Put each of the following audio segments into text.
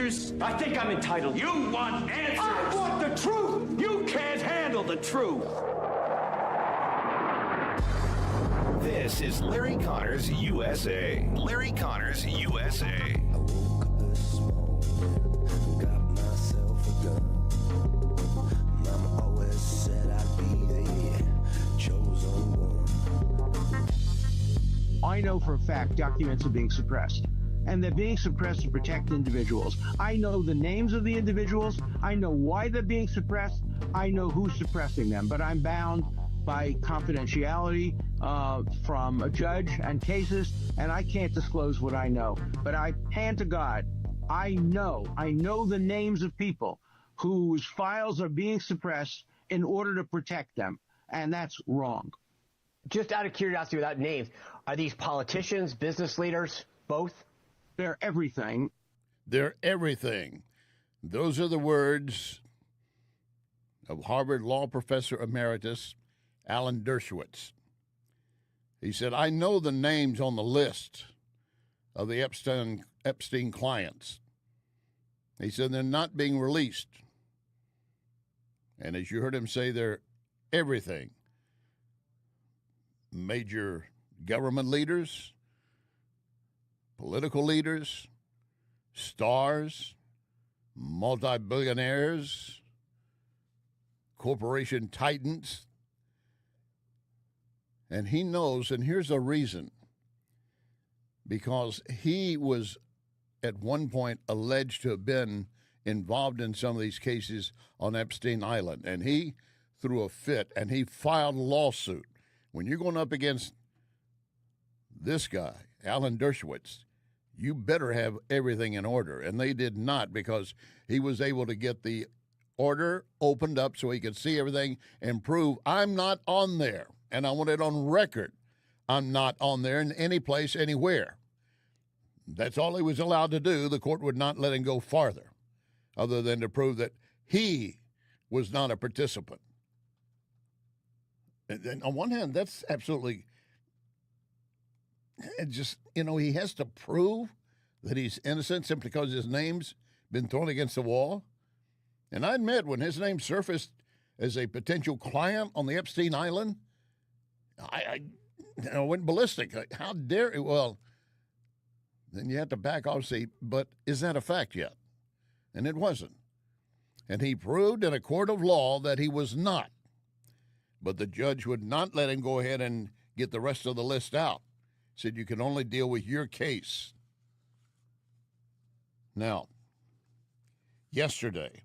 answers? I think I'm entitled. You want answers? I want the truth! You can't handle the truth. This is Larry Connors USA. Larry Connors USA. I woke up this morning, got myself a gun. Mama always said I'd be the chosen one. I know for a fact documents are being suppressed. And they're being suppressed to protect individuals. I know the names of the individuals. I know why they're being suppressed. I know who's suppressing them. But I'm bound by confidentiality from a judge and cases, and I can't disclose what I know. But I hand to God, I know the names of people whose files are being suppressed in order to protect them, and that's wrong. Just out of curiosity, without names, are these politicians, business leaders, both? They're everything. They're everything. Those are the words of Harvard Law Professor Emeritus Alan Dershowitz. He said, I know the names on the list of the Epstein clients. He said they're not being released. And as you heard him say, they're everything. Major government leaders, political leaders, stars, multi-billionaires, corporation titans. And he knows, and here's the reason, because he was at one point alleged to have been involved in some of these cases on Epstein Island, and he threw a fit, and he filed a lawsuit. When you're going up against this guy, Alan Dershowitz, you better have everything in order. And they did not, because he was able to get the order opened up so he could see everything and prove I'm not on there. And I want it on record. I'm not on there in any place, anywhere. That's all he was allowed to do. The court would not let him go farther, other than to prove that he was not a participant. And on one hand, that's absolutely, it just, he has to prove that he's innocent simply because his name's been thrown against the wall. And I admit, when his name surfaced as a potential client on the Epstein Island, I went ballistic. How dare it? Well, then you have to back off and say, but is that a fact yet? And it wasn't. And he proved in a court of law that he was not. But the judge would not let him go ahead and get the rest of the list out. Said you can only deal with your case. Now, yesterday,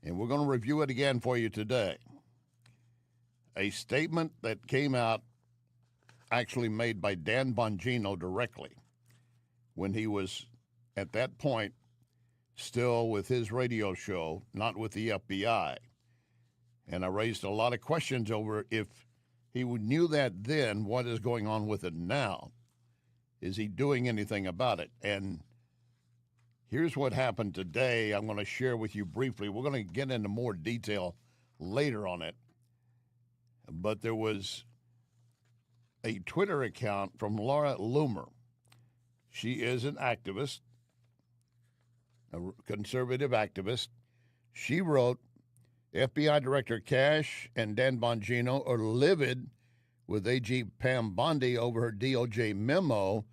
and we're going to review it again for you today, a statement that came out actually made by Dan Bongino directly when he was, at that point, still with his radio show, not with the FBI. And I raised a lot of questions over if he knew that then, what is going on with it now? Is he doing anything about it? And here's what happened today. I'm going to share with you briefly. We're going to get into more detail later on it. But there was a Twitter account from Laura Loomer. She is an activist, a conservative activist. She wrote, FBI Director Cash and Dan Bongino are livid with AG Pam Bondi over her DOJ memo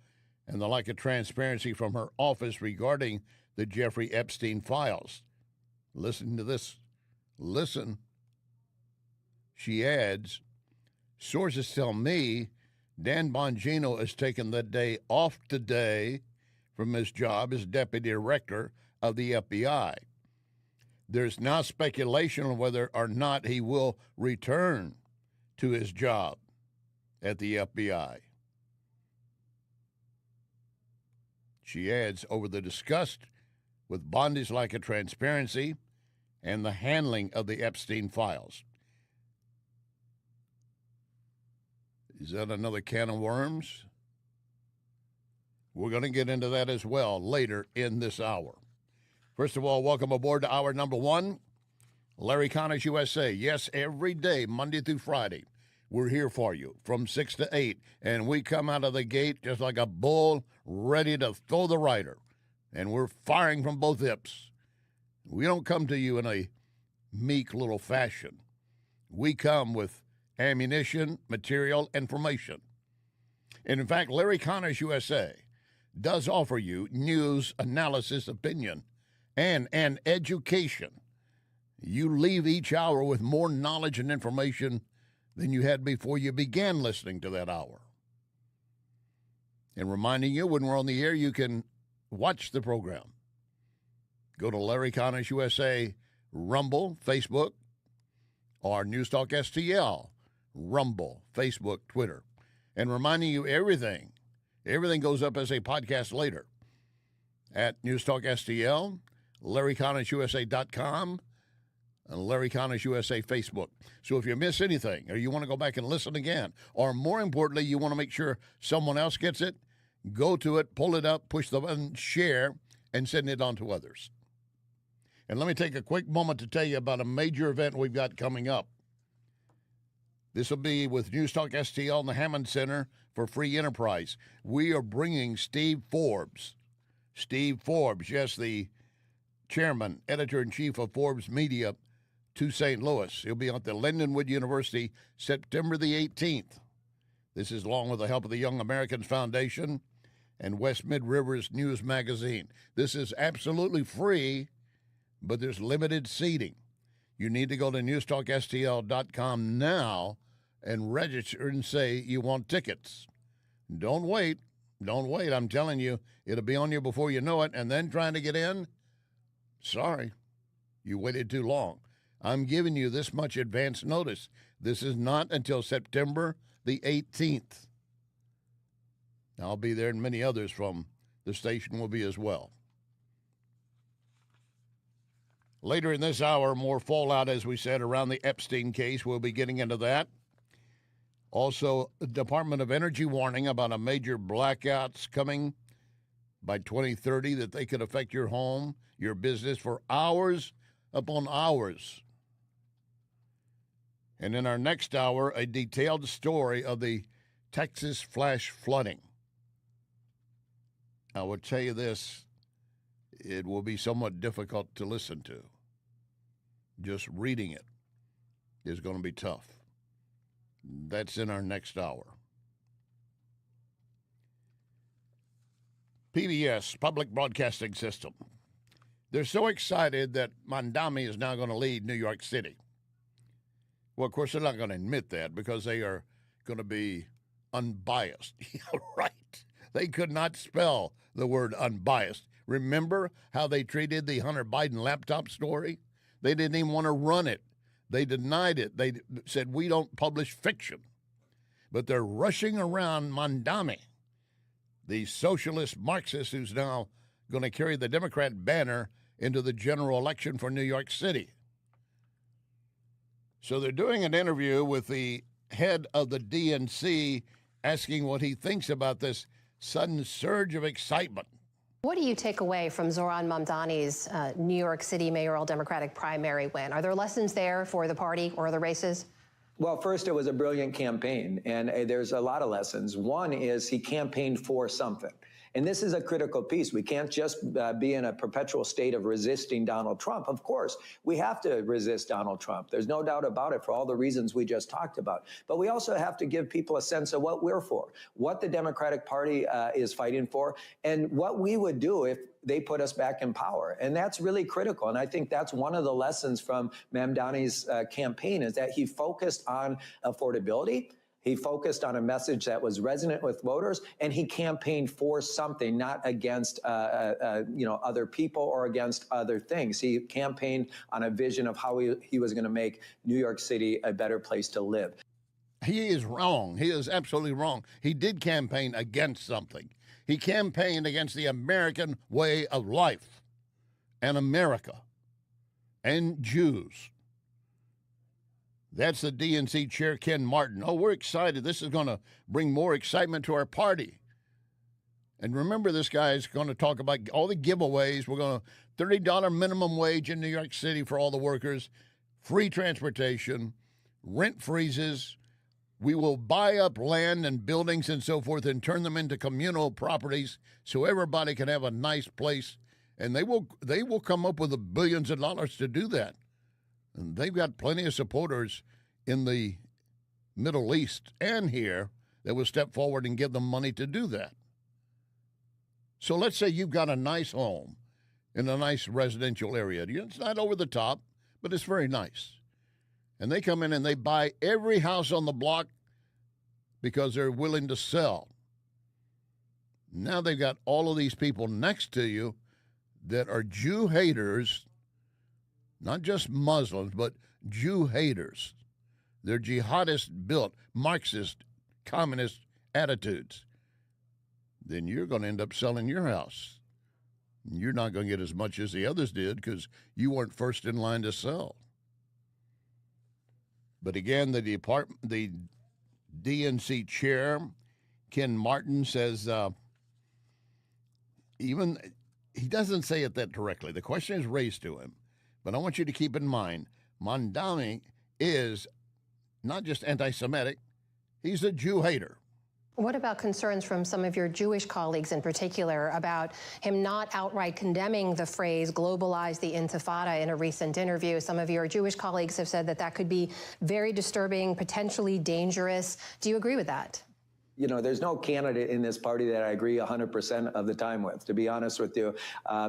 and the lack of transparency from her office regarding the Jeffrey Epstein files. Listen to this. Listen. She adds, sources tell me Dan Bongino has taken the day off today from his job as Deputy Director of the FBI. There's now speculation on whether or not he will return to his job at the FBI. She adds, over the disgust with Bondi's lack of transparency and the handling of the Epstein files. Is that another can of worms? We're going to get into that as well later in this hour. First of all, welcome aboard to hour number one. Larry Connors USA. Yes, every day, Monday through Friday, we're here for you from 6 to 8, and we come out of the gate just like a bull ready to throw the rider. and we're firing from both hips. We don't come to you in a meek little fashion. We come with ammunition, material, information. And in fact, Larry Connors USA does offer you news, analysis, opinion, and an education. You leave each hour with more knowledge and information than you had before you began listening to that hour. And reminding you, when we're on the air, you can watch the program. Go to Larry Connors USA, Rumble, Facebook, or NewsTalkSTL, Rumble, Facebook, Twitter. And reminding you everything goes up as a podcast later at NewsTalkSTL, LarryConnorsUSA.com, and Larry Connors USA Facebook. So if you miss anything, or you want to go back and listen again, or more importantly, you want to make sure someone else gets it, go to it, pull it up, push the button, share, and send it on to others. And let me take a quick moment to tell you about a major event we've got coming up. This will be with NewsTalkSTL in the Hammond Center for Free Enterprise. We are bringing Steve Forbes. Steve Forbes, yes, the chairman, editor-in-chief of Forbes Media, to St. Louis. He'll be at the Lindenwood University September the 18th. This is along with the help of the Young Americans Foundation and West Mid Rivers News Magazine. This is absolutely free, but there's limited seating. You need to go to newstalkstl.com now and register and say you want tickets. Don't wait. Don't wait. I'm telling you, it'll be on you before you know it, and then trying to get in, sorry, you waited too long. I'm giving you this much advance notice. This is not until September the 18th. I'll be there, and many others from the station will be as well. Later in this hour, more fallout, as we said, around the Epstein case. We'll be getting into that. Also, Department of Energy warning about a major blackouts coming by 2030 that they could affect your home, your business for hours upon hours. And in our next hour, a detailed story of the Texas flash flooding. I will tell you this, it will be somewhat difficult to listen to. Just reading it is going to be tough. That's in our next hour. PBS, Public Broadcasting System. They're so excited that Mamdani is now going to lead New York City. Well, of course, they're not going to admit that because they are going to be unbiased. Yeah, right. They could not spell the word unbiased. Remember how they treated the Hunter Biden laptop story? They didn't even want to run it. They denied it. They said, we don't publish fiction. But they're rushing around Mamdani, the socialist Marxist who's now going to carry the Democrat banner into the general election for New York City. So they're doing an interview with the head of the DNC, asking what he thinks about this sudden surge of excitement. What do you take away from Zohran Mamdani's New York City mayoral Democratic primary win? Are there lessons there for the party or the races? Well, first, it was a brilliant campaign, and there's a lot of lessons. One is he campaigned for something. And this is a critical piece. We can't just be in a perpetual state of resisting Donald Trump. Of course, we have to resist Donald Trump. There's no doubt about it for all the reasons we just talked about. But we also have to give people a sense of what we're for, what the Democratic Party is fighting for, and what we would do if they put us back in power. And that's really critical. And I think that's one of the lessons from Mamdani's campaign is that he focused on affordability. He focused on a message that was resonant with voters, and he campaigned for something, not against other people or against other things. He campaigned on a vision of how he was going to make New York City a better place to live. He is wrong. He is absolutely wrong. He did campaign against something. He campaigned against the American way of life and America and Jews. That's the DNC chair, Ken Martin. Oh, we're excited. This is going to bring more excitement to our party. And remember, this guy is going to talk about all the giveaways. We're going to $30 minimum wage in New York City for all the workers, free transportation, rent freezes. We will buy up land and buildings and so forth and turn them into communal properties so everybody can have a nice place And they will come up with the billions of dollars to do that. And they've got plenty of supporters in the Middle East and here that will step forward and give them money to do that. So let's say you've got a nice home in a nice residential area. It's not over the top, but it's very nice. And they come in and they buy every house on the block because they're willing to sell. Now they've got all of these people next to you that are Jew haters, not just Muslims, but Jew haters. They're jihadist-built, Marxist, communist attitudes. Then you're going to end up selling your house. You're not going to get as much as the others did because you weren't first in line to sell. But again, the DNC chair, Ken Martin, says he doesn't say it that directly. The question is raised to him. But I want you to keep in mind, Mamdani is not just anti-Semitic, he's a Jew hater. What about concerns from some of your Jewish colleagues in particular about him not outright condemning the phrase globalize the intifada in a recent interview? Some of your Jewish colleagues have said that that could be very disturbing, potentially dangerous. Do you agree with that? You know, there's no candidate in this party that I agree 100% of the time with, to be honest with you.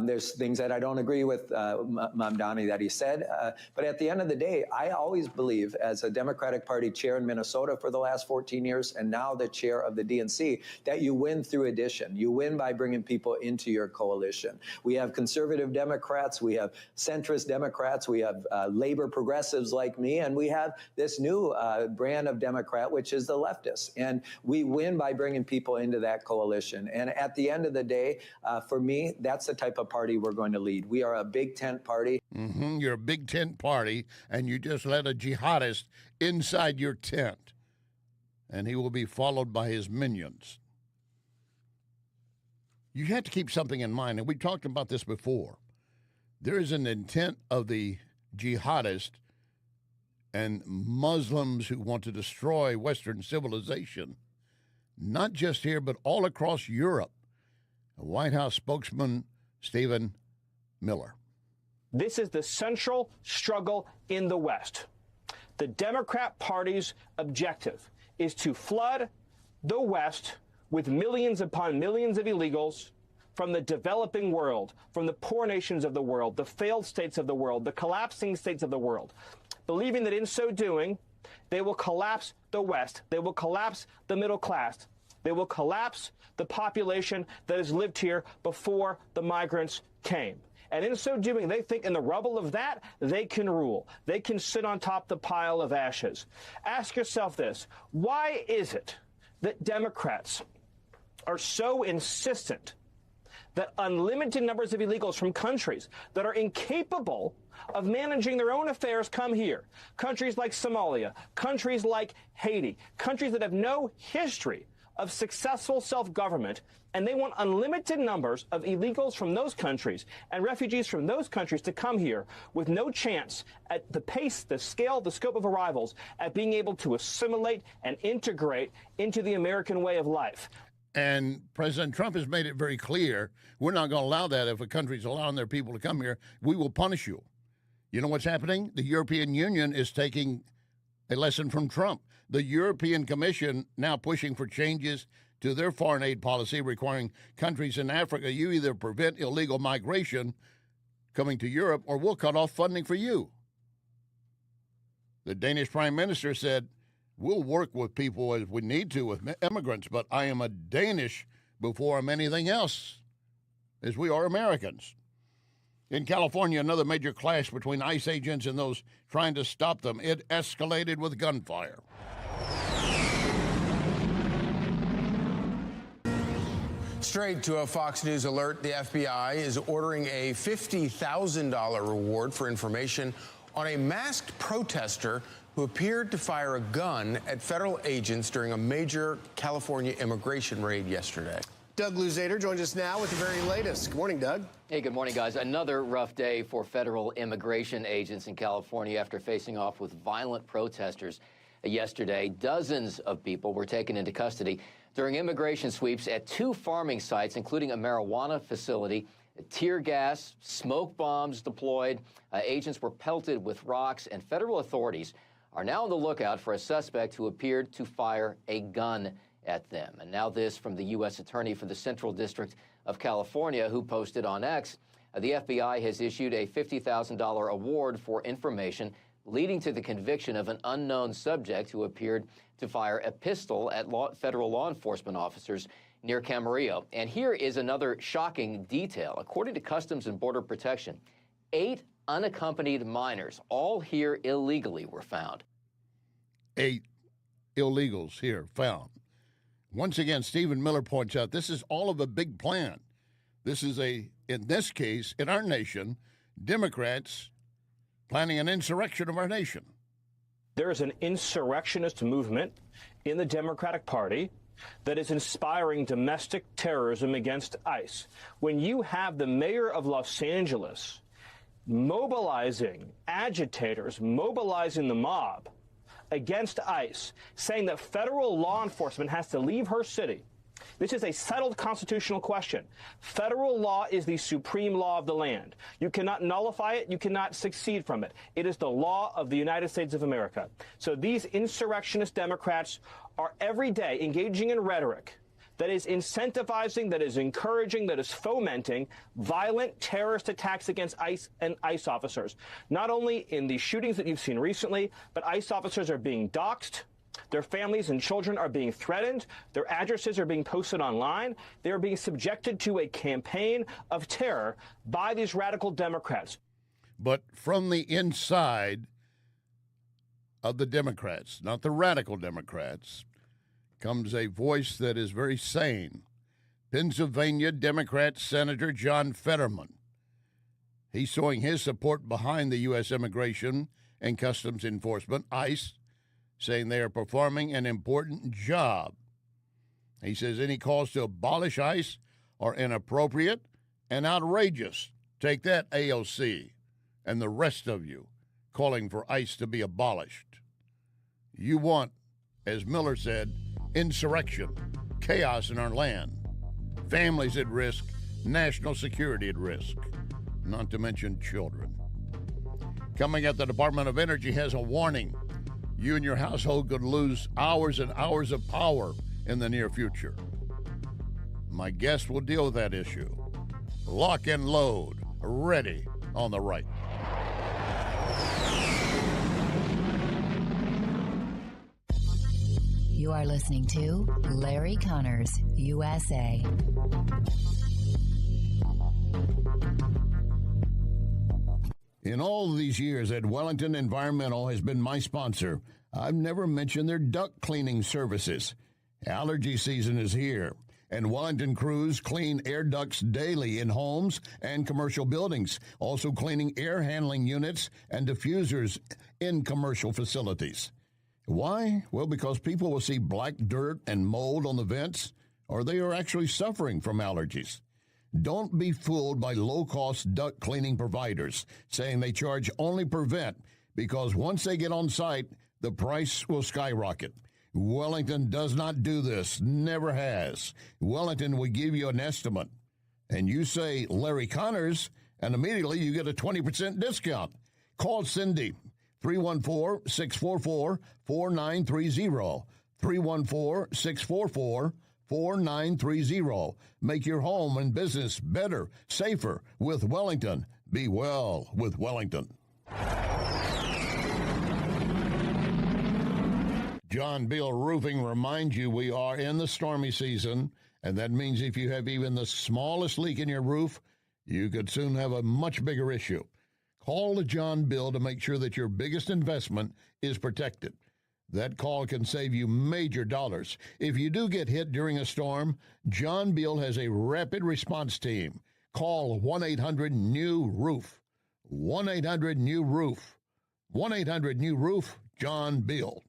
There's things that I don't agree with Mamdani that he said. But at the end of the day, I always believe, as a Democratic Party chair in Minnesota for the last 14 years, and now the chair of the DNC, that you win through addition. You win by bringing people into your coalition. We have conservative Democrats, we have centrist Democrats, we have labor progressives like me, and we have this new brand of Democrat, which is the leftists. And we win by bringing people into that coalition. And at the end of the day, for me, that's the type of party we're going to lead. We are a big tent party. Mm-hmm. You're a big tent party, and you just let a jihadist inside your tent, and he will be followed by his minions. You have to keep something in mind, and we talked about this before. There is an intent of the jihadist and Muslims who want to destroy Western civilization, not just here, but all across Europe. A White House spokesman, Stephen Miller. This is the central struggle in the West. The Democrat Party's objective is to flood the West with millions upon millions of illegals from the developing world, from the poor nations of the world, the failed states of the world, the collapsing states of the world, believing that in so doing, they will collapse the West. They will collapse the middle class. They will collapse the population that has lived here before the migrants came. And in so doing, they think in the rubble of that, they can rule. They can sit on top of the pile of ashes. Ask yourself this: why is it that Democrats are so insistent that unlimited numbers of illegals from countries that are incapable of managing their own affairs come here? Countries like Somalia, countries like Haiti, countries that have no history of successful self-government, and they want unlimited numbers of illegals from those countries and refugees from those countries to come here with no chance at the pace, the scale, the scope of arrivals at being able to assimilate and integrate into the American way of life. And President Trump has made it very clear, we're not going to allow that. If a country's allowing their people to come here, we will punish you. You know what's happening? The European Union is taking a lesson from Trump. The European Commission now pushing for changes to their foreign aid policy, requiring countries in Africa, you either prevent illegal migration coming to Europe or we'll cut off funding for you. The Danish Prime Minister said, we'll work with people as we need to with immigrants, but I am a Danish before I'm anything else, as we are Americans. In California, another major clash between ICE agents and those trying to stop them. It escalated with gunfire. Straight to a Fox News alert, the FBI is ordering a $50,000 reward for information on a masked protester who appeared to fire a gun at federal agents during a major California immigration raid yesterday. Doug Luzader joins us now with the very latest. Good morning, Doug. Hey, good morning, guys. Another rough day for federal immigration agents in California after facing off with violent protesters yesterday. Dozens of people were taken into custody during immigration sweeps at two farming sites, including a marijuana facility Tear gas, smoke bombs deployed. Agents were pelted with rocks, and federal authorities are now on the lookout for a suspect who appeared to fire a gun at them. And now this from the U.S. Attorney for the Central District of California, who posted on X. The FBI has issued a $50,000 award for information leading to the conviction of an unknown subject who appeared to fire a pistol at federal law enforcement officers near Camarillo. And here is another shocking detail. According to Customs and Border Protection, 8 unaccompanied minors, all here illegally, were found. 8 illegals here found. Once again, Stephen Miller points out this is all of a big plan. This is in this case, in our nation, Democrats planning an insurrection of our nation. There is an insurrectionist movement in the Democratic Party that is inspiring domestic terrorism against ICE. When you have the mayor of Los Angeles mobilizing agitators, mobilizing the mob against ICE, saying that federal law enforcement has to leave her city, this is a settled constitutional question. Federal law is the supreme law of the land. You cannot nullify it. You cannot succeed from it. It is the law of the United States of America. So these insurrectionist Democrats are every day engaging in rhetoric that is incentivizing, that is encouraging, that is fomenting violent terrorist attacks against ICE and ICE officers. Not only in the shootings that you've seen recently, but ICE officers are being doxxed. Their families and children are being threatened. Their addresses are being posted online. They are being subjected to a campaign of terror by these radical Democrats. But from the inside of the Democrats, not the radical Democrats, comes a voice that is very sane. Pennsylvania Democrat Senator John Fetterman. He's showing his support behind the U.S. Immigration and Customs Enforcement, ICE, saying they are performing an important job. He says any calls to abolish ICE are inappropriate and outrageous. Take that, AOC, and the rest of you calling for ICE to be abolished. You want, as Miller said, insurrection, chaos in our land, families at risk, national security at risk, not to mention children. Coming up, the Department of Energy has a warning. You and your household could lose hours and hours of power in the near future. My guest will deal with that issue. Lock and load, ready on the right. You are listening to Larry Connors, USA. In all these years that Wellington Environmental has been my sponsor, I've never mentioned their duct cleaning services. Allergy season is here, and Wellington crews clean air ducts daily in homes and commercial buildings, also cleaning air handling units and diffusers in commercial facilities. Why? Well, because people will see black dirt and mold on the vents, or they are actually suffering from allergies. Don't be fooled by low-cost duct cleaning providers saying they charge only per vent, because once they get on site, the price will skyrocket. Wellington does not do this, never has. Wellington will give you an estimate, and you say Larry Connors, and immediately you get a 20% discount. Call Cindy, 314-644-4930, 314-644-4930. Make your home and business better, safer with Wellington. Be well with Wellington. John Beal Roofing reminds you we are in the stormy season, and that means if you have even the smallest leak in your roof, you could soon have a much bigger issue. Call the John Bill to make sure that your biggest investment is protected. That call can save you major dollars. If you do get hit during a storm, John Bill has a rapid response team. Call 1-800-NEW-ROOF. 1-800-NEW-ROOF. 1-800-NEW-ROOF, John Bill.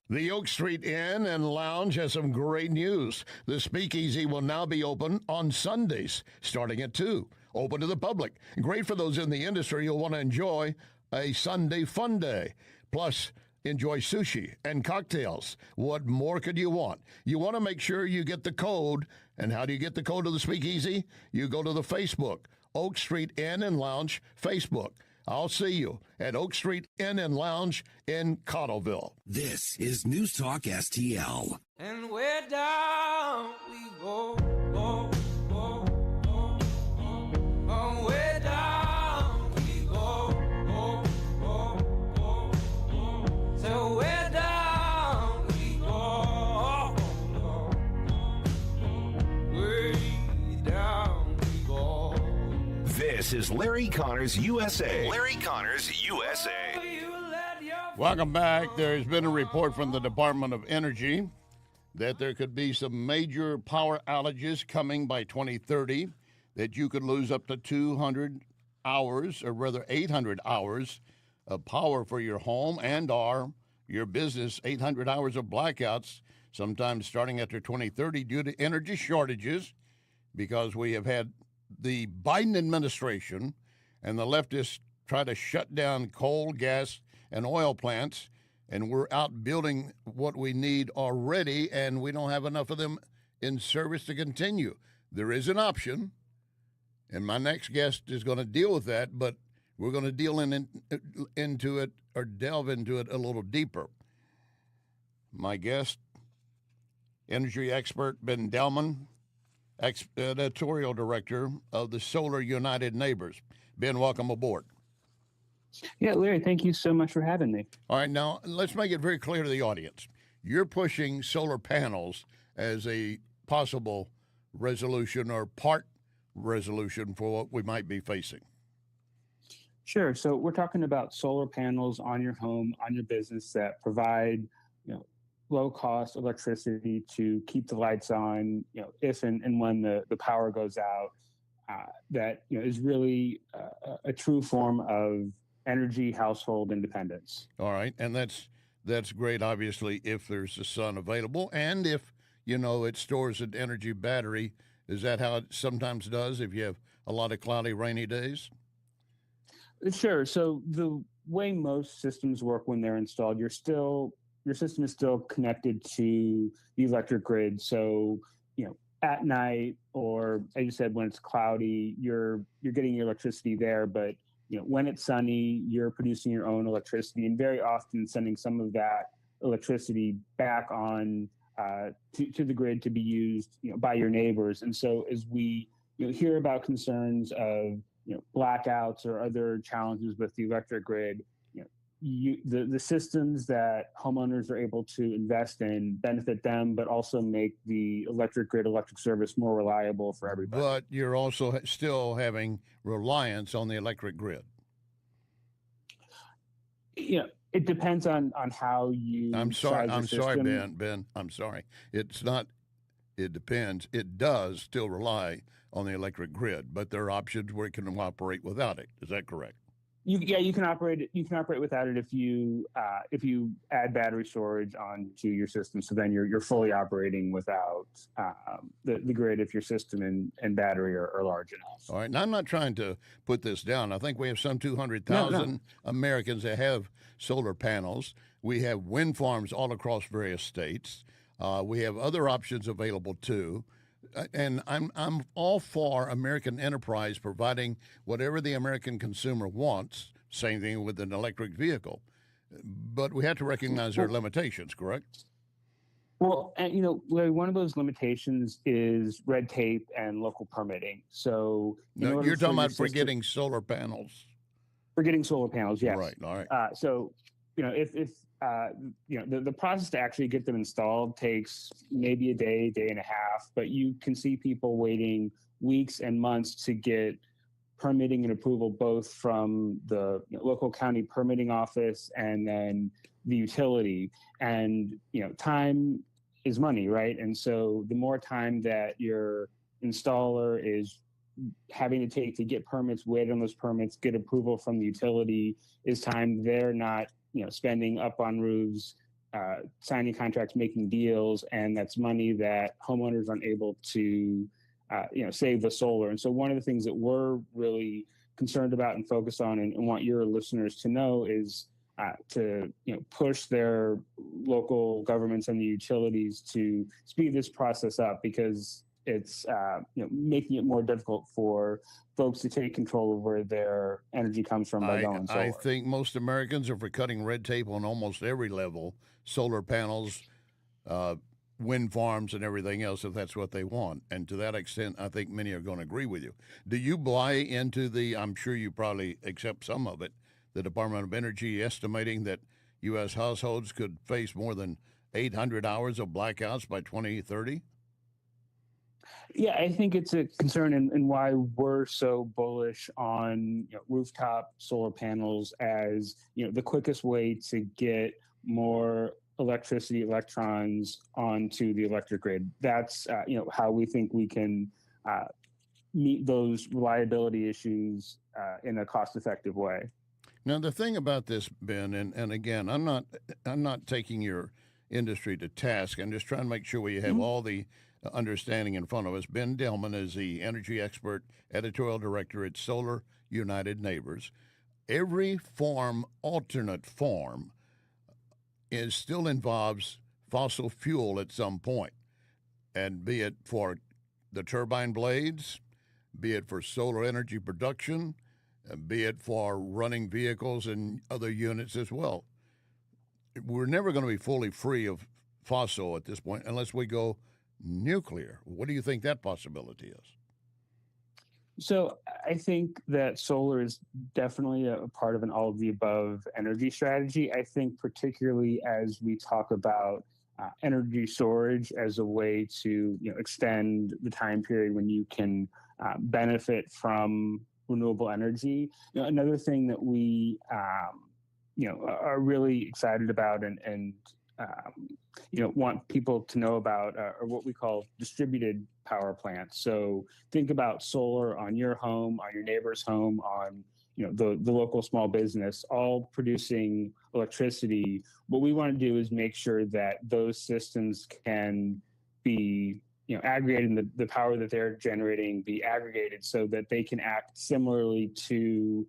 The Oak Street Inn and Lounge has some great news. The Speakeasy will now be open on Sundays, starting at 2. Open to the public. Great for those in the industry who'll want to enjoy a Sunday fun day. Plus, enjoy sushi and cocktails. What more could you want? You want to make sure you get the code. And how do you get the code to the speakeasy? You go to the Facebook, Oak Street Inn and Lounge Facebook. I'll see you at Oak Street Inn and Lounge in Cottleville. This is News Talk STL. And where down we go, go, go, go, go. Where down we go, go, go, go, go. So where down we go, go, go. Way down we go. This is Larry Connors USA. Larry Connors USA. Welcome back. There's been a report from the Department of Energy that there could be some major power outages coming by 2030, that you could lose up to 200 hours, or rather 800 hours of power for your home and or your business, 800 hours of blackouts, sometimes starting after 2030 due to energy shortages, because we have had the Biden administration and the leftists try to shut down coal, gas, and oil plants, and we're out building what we need already, and we don't have enough of them in service to continue. There is an option, and my next guest is going to deal with that, but we're going to deal into it or delve into it a little deeper. My guest, energy expert Ben Delman, editorial director of the Solar United Neighbors. Ben, welcome aboard. Yeah, Larry, thank you so much for having me. All right, now let's make it very clear to the audience. You're pushing solar panels as a possible resolution or part resolution for what we might be facing. Sure. So we're talking about solar panels on your home, on your business that provide, low-cost electricity to keep the lights on, if and when the power goes out. That is really a true form of energy household independence. All right, and that's great, obviously, if there's the sun available, and if it stores an energy battery. Is that how it sometimes does if you have a lot of cloudy, rainy days? Sure. So the way most systems work when they're installed, your system is still connected to the electric grid. So at night, or as you said, when it's cloudy, you're getting your electricity there, but when it's sunny, you're producing your own electricity, and very often sending some of that electricity back on to the grid to be used, by your neighbors. And so, as we hear about concerns of blackouts or other challenges with the electric grid, the systems that homeowners are able to invest in benefit them, but also make the electric grid, electric service more reliable for everybody. But you're also still having reliance on the electric grid. It depends on how you. I'm sorry, Ben. I'm sorry. It's not. It depends. It does still rely on the electric grid, but there are options where it can operate without it. Is that correct? You can operate it. You can operate without it if you add battery storage onto your system. So then you're fully operating without the grid if your system and battery are large enough. All right. Now, I'm not trying to put this down. I think we have some 200,000 Americans that have solar panels. We have wind farms all across various states. We have other options available too. And I'm all for American enterprise providing whatever the American consumer wants. Same thing with an electric vehicle, but we have to recognize their limitations. Correct? Well, and Larry, one of those limitations is red tape and local permitting. So you're talking about forgetting solar panels. Forgetting solar panels, yes. Right. All right. So if the process to actually get them installed takes maybe a day and a half, but you can see people waiting weeks and months to get permitting and approval, both from the local county permitting office and then the utility. And time is money, right? And so the more time that your installer is having to take to get permits, wait on those permits, get approval from the utility, is time they're not spending up on roofs, signing contracts, making deals, and that's money that homeowners aren't able to, save the solar. And so one of the things that we're really concerned about and focused on and want your listeners to know is to push their local governments and the utilities to speed this process up, because it's making it more difficult for folks to take control of where their energy comes from by going solar. I think most Americans are for cutting red tape on almost every level, solar panels, wind farms, and everything else, if that's what they want. And to that extent, I think many are going to agree with you. Do you buy into I'm sure you probably accept some of it, the Department of Energy estimating that U.S. households could face more than 800 hours of blackouts by 2030? Yeah, I think it's a concern, and why we're so bullish on rooftop solar panels as the quickest way to get more electricity, electrons onto the electric grid. That's how we think we can meet those reliability issues in a cost-effective way. Now, the thing about this, Ben, and again, I'm not taking your industry to task. I'm just trying to make sure we have all the understanding in front of us. Ben Delman is the energy expert, editorial director at Solar United Neighbors. Every alternate form, still involves fossil fuel at some point, and be it for the turbine blades, be it for solar energy production, be it for running vehicles and other units as well. We're never going to be fully free of fossil at this point unless we go nuclear. What do you think that possibility is? So I think that solar is definitely a part of an all-of-the-above energy strategy. I think particularly as we talk about energy storage as a way to extend the time period when you can benefit from renewable energy. Another thing that we are really excited about and want people to know about are what we call distributed power plants. So think about solar on your home, on your neighbor's home, on the local small business, all producing electricity. What we want to do is make sure that those systems can be aggregating the power that they're generating, be aggregated so that they can act similarly to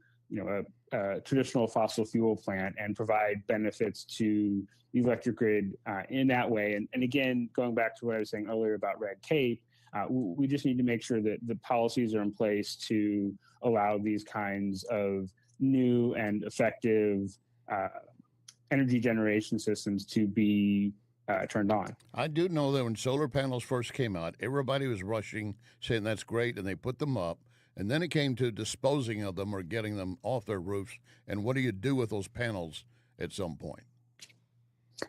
a traditional fossil fuel plant and provide benefits to the electric grid in that way. And again, going back to what I was saying earlier about red tape, we just need to make sure that the policies are in place to allow these kinds of new and effective energy generation systems to be turned on. I do know that when solar panels first came out, everybody was rushing, saying that's great, and they put them up. And then it came to disposing of them or getting them off their roofs. And what do you do with those panels at some point?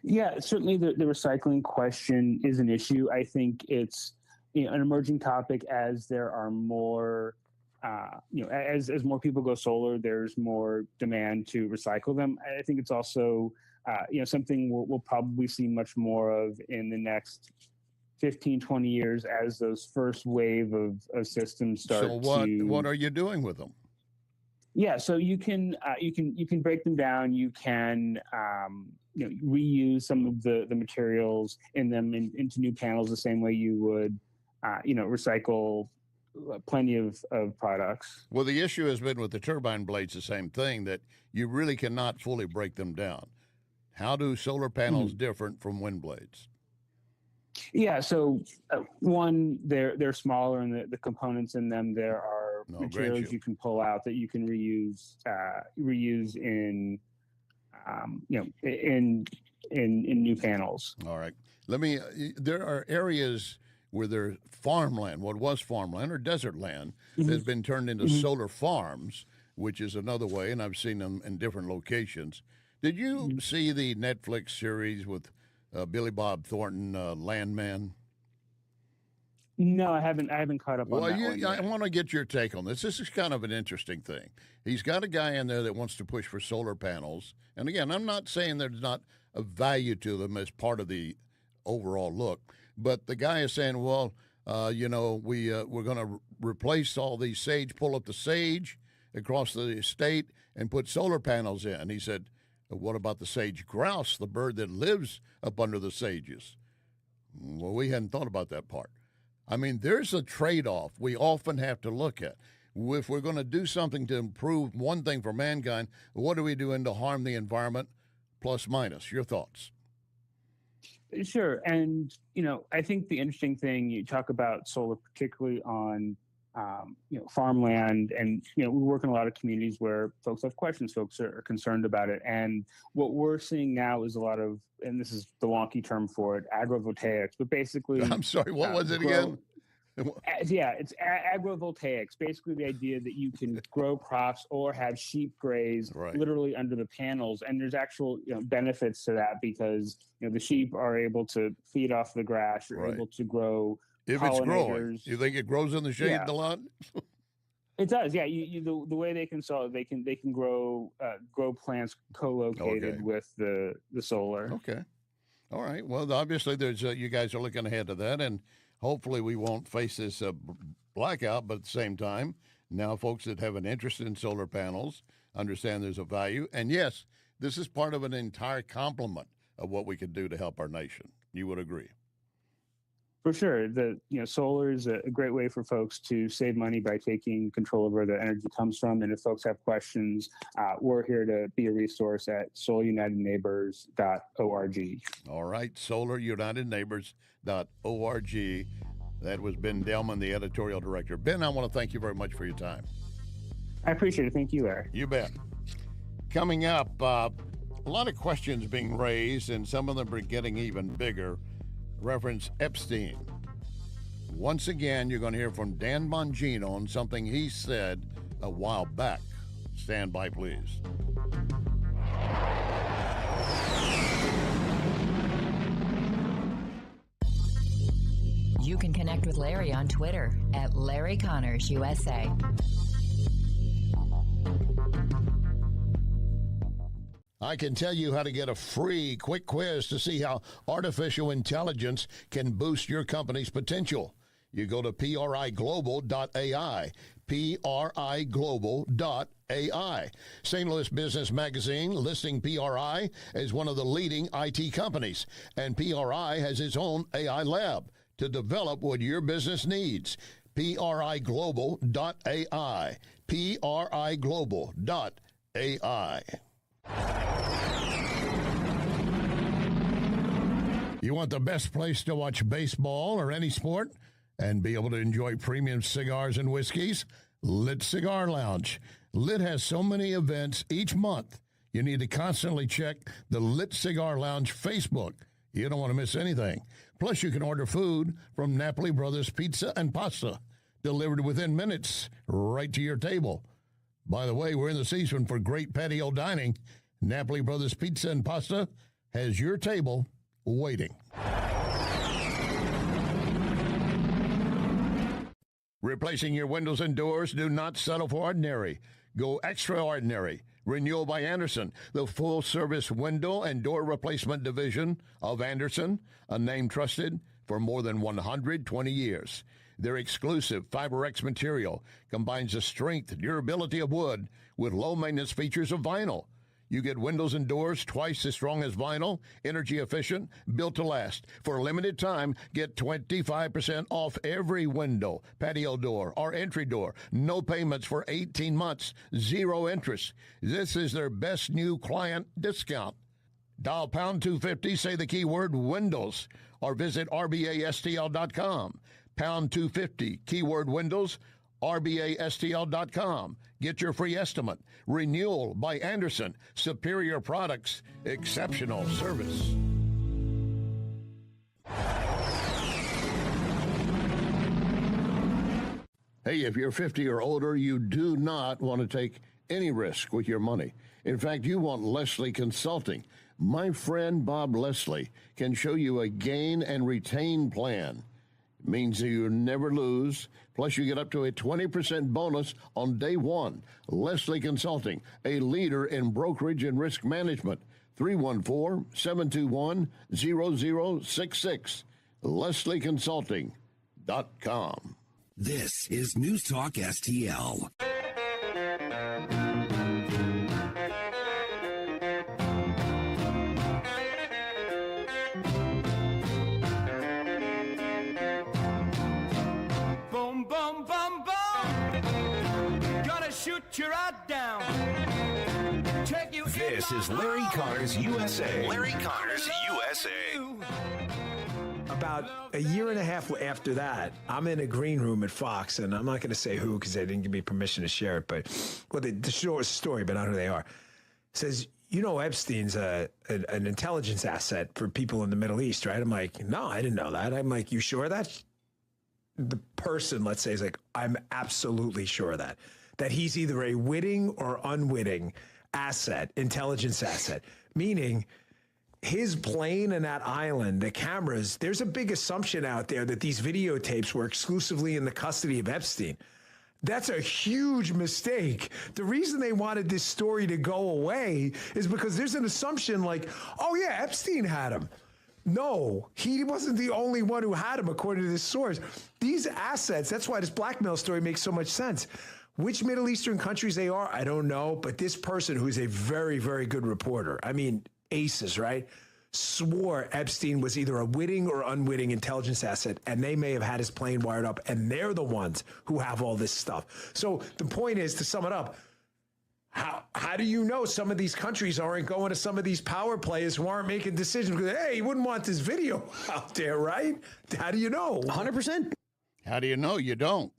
Yeah, certainly the recycling question is an issue. I think it's an emerging topic as there are more, as more people go solar, there's more demand to recycle them. I think it's also, something we'll probably see much more of in the next 15, 20 years as those first wave of systems start. So what are you doing with them? Yeah, so you can break them down. You can reuse some of the materials in them into new panels the same way you would recycle plenty of products. Well, the issue has been with the turbine blades the same thing, that you really cannot fully break them down. How do solar panels different from wind blades? Yeah, so one, they're smaller, and the components in them, there are materials you can pull out that you can reuse in in new panels. All right. There are areas where there's farmland, what was farmland or desert land, that's been turned into solar farms, which is another way, and I've seen them in different locations. Did you see the Netflix series with Billy Bob Thornton, Landman? No, I haven't caught up on that one yet. I want to get your take on this. This is kind of an interesting thing. He's got a guy in there that wants to push for solar panels. And again, I'm not saying there's not a value to them as part of the overall look. But the guy is saying, well, we're going to replace all these sage, pull up the sage across the state and put solar panels in. He said, what about the sage grouse, the bird that lives up under the sages? Well, we hadn't thought about that part. I mean, there's a trade-off we often have to look at. if we're going to do something to improve one thing for mankind, what are we doing to harm the environment, plus minus? Your thoughts? Sure. And, I think the interesting thing, you talk about solar, particularly on, farmland, and, we work in a lot of communities where folks have questions, folks are concerned about it. And what we're seeing now is a lot of, and this is the wonky term for it, agrovoltaics, but basically. I'm sorry, what was it again? Yeah, it's agrovoltaics. Basically, the idea that you can grow crops or have sheep graze literally under the panels, and there's actual benefits to that because the sheep are able to feed off the grass, you're able to grow. If it's growing, you think it grows in the shade a lot? It does, yeah. The way they can solve, they can grow plants co-located with the solar. Okay, all right. Well, obviously, there's you guys are looking ahead to that, and hopefully we won't face this blackout. But at the same time, now folks that have an interest in solar panels understand there's a value, and yes, this is part of an entire complement of what we could do to help our nation. You would agree? For sure. Solar is a great way for folks to save money by taking control of where the energy comes from. And if folks have questions, we're here to be a resource at solarunitedneighbors.org. All right, solarunitedneighbors.org. That was Ben Delman, the editorial director. Ben, I want to thank you very much for your time. I appreciate it. Thank you, Larry. You bet. Coming up, a lot of questions being raised, and some of them are getting even bigger. Reference Epstein. Once again, you're going to hear from Dan Bongino on something he said a while back. Stand by, please. You can connect with Larry on Twitter at Larry Connors USA. I can tell you how to get a free quick quiz to see how artificial intelligence can boost your company's potential. You go to priglobal.ai, priglobal.ai. St. Louis Business Magazine listing PRI as one of the leading IT companies, and PRI has its own AI lab to develop what your business needs. priglobal.ai, priglobal.ai. You want the best place to watch baseball or any sport and be able to enjoy premium cigars and whiskeys? Lit Cigar Lounge. Lit has so many events each month. You need to constantly check the Lit Cigar Lounge Facebook. You don't want to miss anything. Plus, you can order food from Napoli Brothers Pizza and Pasta, delivered within minutes right to your table. By the way, we're in the season for great patio dining. Napoli Brothers Pizza and Pasta has your table waiting. Replacing your windows and doors? Do not settle for ordinary. Go extraordinary. Renewal by Andersen, the full-service window and door replacement division of Andersen, a name trusted for more than 120 years. Their exclusive FiberX material combines the strength and durability of wood with low-maintenance features of vinyl. You get windows and doors twice as strong as vinyl, energy efficient, built to last. For a limited time, get 25% off every window, patio door, or entry door. No payments for 18 months, zero interest. This is their best new client discount. Dial pound 250, say the keyword windows, or visit rbastl.com. Pound 250, keyword windows, rbastl.com. Get your free estimate. Renewal by Andersen. Superior products, exceptional service. Hey, if you're 50 or older, you do not want to take any risk with your money. In fact, you want Leslie Consulting. My friend Bob Leslie can show you a gain and retain plan. It means that you never lose. Plus, you get up to a 20% bonus on day one. Leslie Consulting, a leader in brokerage and risk management. 314-721-0066. LeslieConsulting.com. This is News Talk STL. Boom, boom, boom, boom. get you right down. Check you. This is Larry Connors USA. Larry Connors USA. About a year and a half after that, I'm in a green room at Fox, and I'm not going to say who because they didn't give me permission to share it, but the short story, but I don't know who they are. It says, you know, Epstein's an intelligence asset for people in the Middle East, right? I'm like, no, I didn't know that. I'm like, you sure of that? The person, let's say, is like, I'm absolutely sure of that. That he's either a witting or unwitting asset, intelligence asset, meaning his plane and that island, the cameras, there's a big assumption out there that these videotapes were exclusively in the custody of Epstein. That's a huge mistake. The reason they wanted this story to go away is because there's an assumption like, oh yeah, Epstein had him. No, he wasn't the only one who had him, according to this source. These assets, that's why this blackmail story makes so much sense. Which Middle Eastern countries they are, I don't know. But this person, who's a very, very good reporter, I mean, aces, right, swore Epstein was either a witting or unwitting intelligence asset, and they may have had his plane wired up, and they're the ones who have all this stuff. So the point is, to sum it up, how do you know some of these countries aren't going to some of these power players who aren't making decisions? Because, hey, you wouldn't want this video out there, right? How do you know? 100%. How do you know? You don't.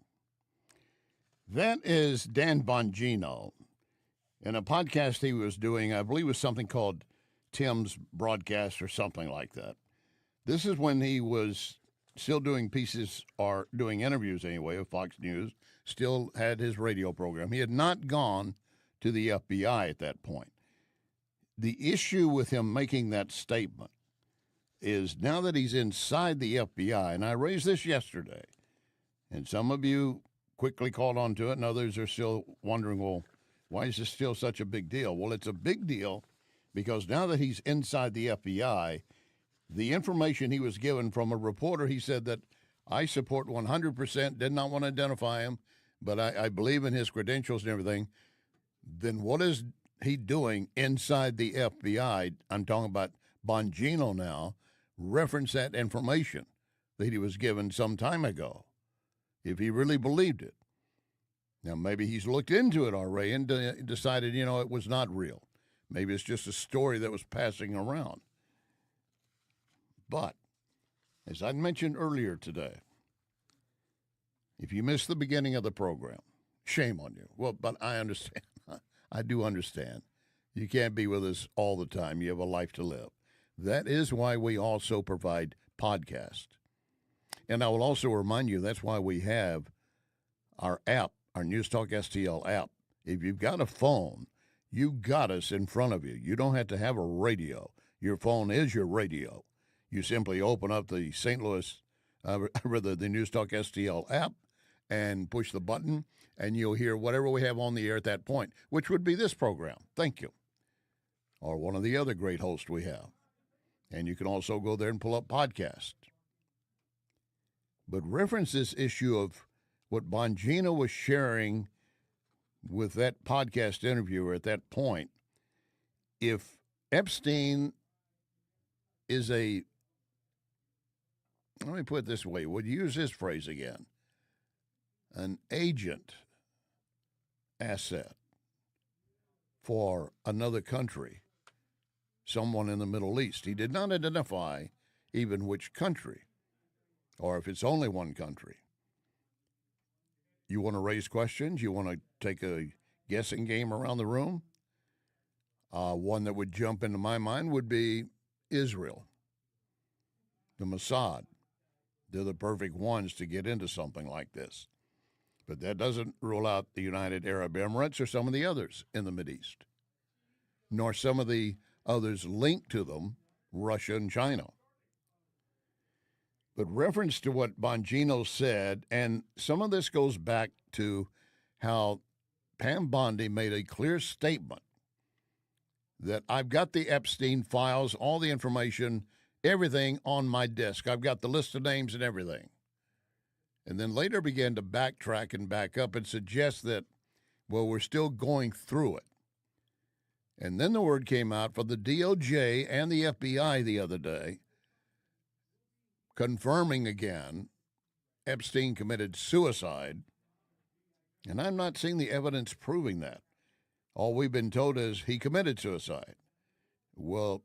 That is Dan Bongino. In a podcast he was doing, I believe it was something called Tim's Broadcast or something like that. This is when he was still doing pieces or doing interviews anyway with Fox News, still had his radio program. He had not gone to the FBI at that point. The issue with him making that statement is now that he's inside the FBI, and I raised this yesterday, and some of you quickly caught on to it, and others are still wondering, well, why is this still such a big deal? Well, it's a big deal because now that he's inside the FBI, the information he was given from a reporter, he said that I support 100%, did not want to identify him, but I believe in his credentials and everything. Then what is he doing inside the FBI? I'm talking about Bongino now. Reference that information that he was given some time ago, if he really believed it. Now, maybe he's looked into it already and decided, you know, it was not real. Maybe it's just a story that was passing around. But, as I mentioned earlier today, if you missed the beginning of the program, shame on you. Well, but I understand. I do understand. You can't be with us all the time. You have a life to live. That is why we also provide podcasts. And I will also remind you, that's why we have our app, our NewsTalkSTL app. If you've got a phone, you got us in front of you. You don't have to have a radio. Your phone is your radio. You simply open up the St. Louis, the NewsTalkSTL app, and push the button, and you'll hear whatever we have on the air at that point, which would be this program. Thank you. Or one of the other great hosts we have. And you can also go there and pull up podcasts. But reference this issue of what Bongino was sharing with that podcast interviewer at that point. If Epstein is let me put it this way, would use this phrase again, an agent asset for another country, someone in the Middle East. He did not identify even which country, or if it's only one country. You want to raise questions? You want to take a guessing game around the room? One that would jump into my mind would be Israel, the Mossad. They're the perfect ones to get into something like this. But that doesn't rule out the United Arab Emirates or some of the others in the Mideast, nor some of the others linked to them, Russia and China. But reference to what Bongino said, and some of this goes back to how Pam Bondi made a clear statement that I've got the Epstein files, all the information, everything on my desk. I've got the list of names and everything. And then later began to backtrack and back up and suggest that, well, we're still going through it. And then the word came out from the DOJ and the FBI the other day, confirming again Epstein committed suicide And I'm not seeing the evidence proving that. All we've been told is he committed suicide. Well,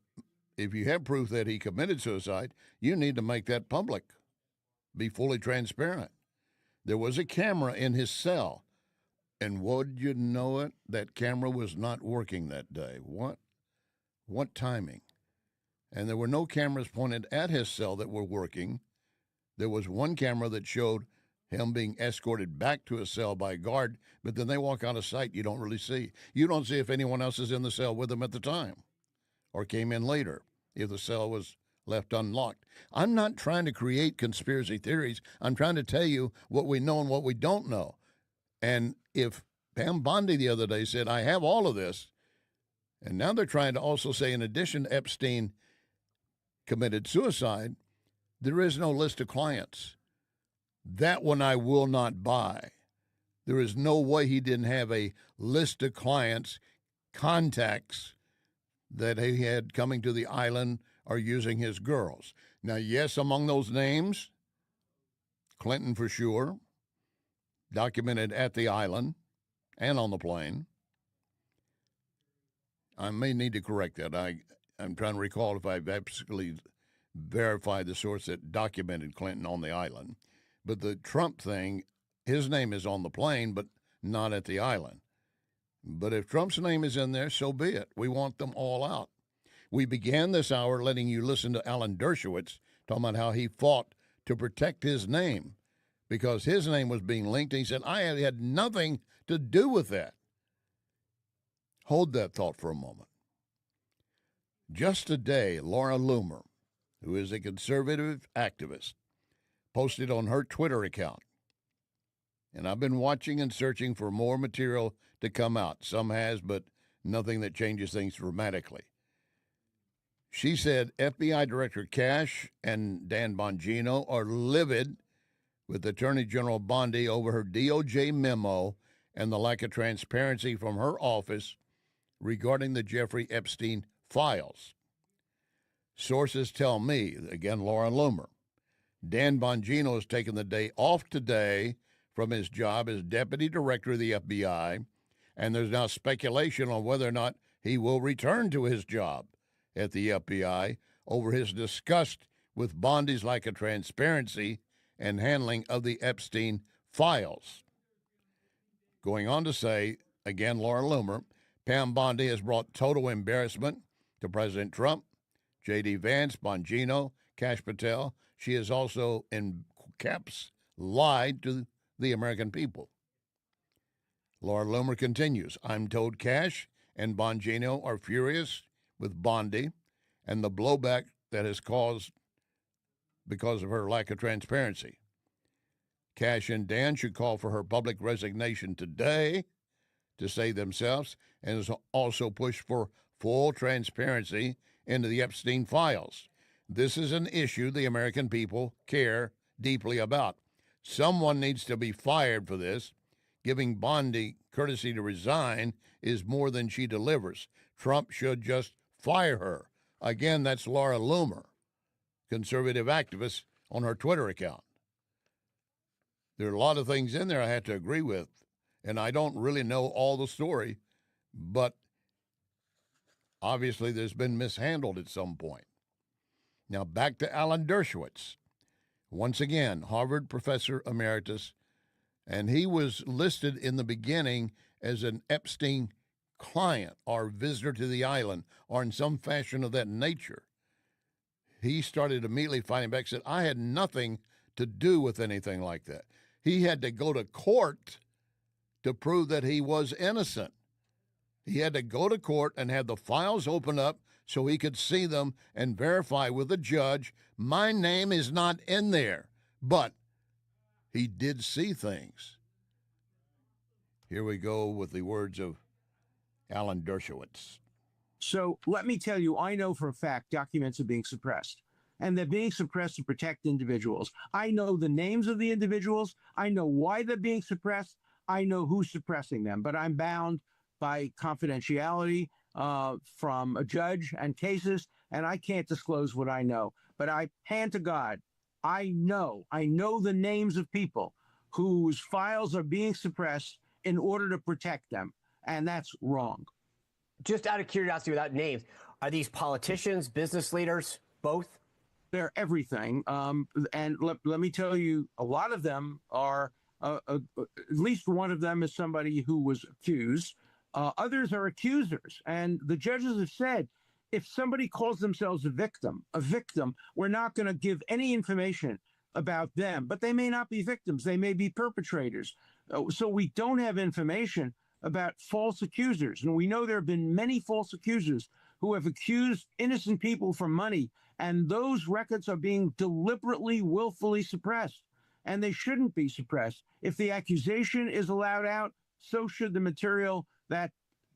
if you have proof that he committed suicide, you need to make that public. Be fully transparent. There was a camera in his cell. And would you know it, that camera was not working that day. What timing? And there were no cameras pointed at his cell that were working. There was one camera that showed him being escorted back to his cell by a guard, but then they walk out of sight. You don't really see. You don't see if anyone else is in the cell with him at the time or came in later, if the cell was left unlocked. I'm not trying to create conspiracy theories. I'm trying to tell you what we know and what we don't know. And if Pam Bondi the other day said, I have all of this, and now they're trying to also say, in addition, Epstein committed suicide, there is no list of clients. That one I will not buy. There is no way he didn't have a list of clients, contacts that he had coming to the island or using his girls. Now, yes, among those names, Clinton for sure, documented at the island and on the plane. I may need to correct that. I'm trying to recall if I've absolutely verified the source that documented Clinton on the island. But the Trump thing, his name is on the plane, but not at the island. But if Trump's name is in there, so be it. We want them all out. We began this hour letting you listen to Alan Dershowitz talking about how he fought to protect his name because his name was being linked. And he said, I had nothing to do with that. Hold that thought for a moment. Just today, Laura Loomer, who is a conservative activist, posted on her Twitter account. And I've been watching and searching for more material to come out. Some has, but nothing that changes things dramatically. She said FBI Director Cash and Dan Bongino are livid with Attorney General Bondi over her DOJ memo and the lack of transparency from her office regarding the Jeffrey Epstein files. Sources tell me, again, Laura Loomer, Dan Bongino has taken the day off today from his job as Deputy Director of the FBI, and there's now speculation on whether or not he will return to his job at the FBI over his disgust with Bondi's lack of transparency and handling of the Epstein files. Going on to say, again, Laura Loomer, Pam Bondi has brought total embarrassment to President Trump, J.D. Vance, Bongino, Cash Patel. She has also, in caps, lied to the American people. Laura Loomer continues, I'm told Cash and Bongino are furious with Bondi and the blowback that has caused because of her lack of transparency. Cash and Dan should call for her public resignation today to save themselves and has also pushed for full transparency into the Epstein files. This is an issue the American people care deeply about. Someone needs to be fired for this. Giving Bondi courtesy to resign is more than she delivers. Trump should just fire her. Again, that's Laura Loomer, conservative activist, on her Twitter account. There are a lot of things in there I have to agree with, and I don't really know all the story, but obviously there's been mishandled at some point. Now back to Alan Dershowitz. Once again, Harvard professor emeritus, and he was listed in the beginning as an Epstein client or visitor to the island or in some fashion of that nature. He started immediately fighting back, said, I had nothing to do with anything like that. He had to go to court to prove that he was innocent. He had to go to court and have the files open up so he could see them and verify with the judge, my name is not in there. But he did see things. Here we go with the words of Alan Dershowitz. So let me tell you, I know for a fact documents are being suppressed. And they're being suppressed to protect individuals. I know the names of the individuals. I know why they're being suppressed. I know who's suppressing them. But I'm bound by confidentiality from a judge and cases, and I can't disclose what I know. But I hand to God, I know the names of people whose files are being suppressed in order to protect them. And that's wrong. Just out of curiosity, without names, are these politicians, business leaders, both? They're everything. And let me tell you, a lot of them are, at least one of them is somebody who was accused. Others are accusers. And the judges have said, if somebody calls themselves a victim, we're not going to give any information about them. But they may not be victims. They may be perpetrators. So we don't have information about false accusers. And we know there have been many false accusers who have accused innocent people for money. And those records are being deliberately, willfully suppressed. And they shouldn't be suppressed. If the accusation is allowed out, so should the material that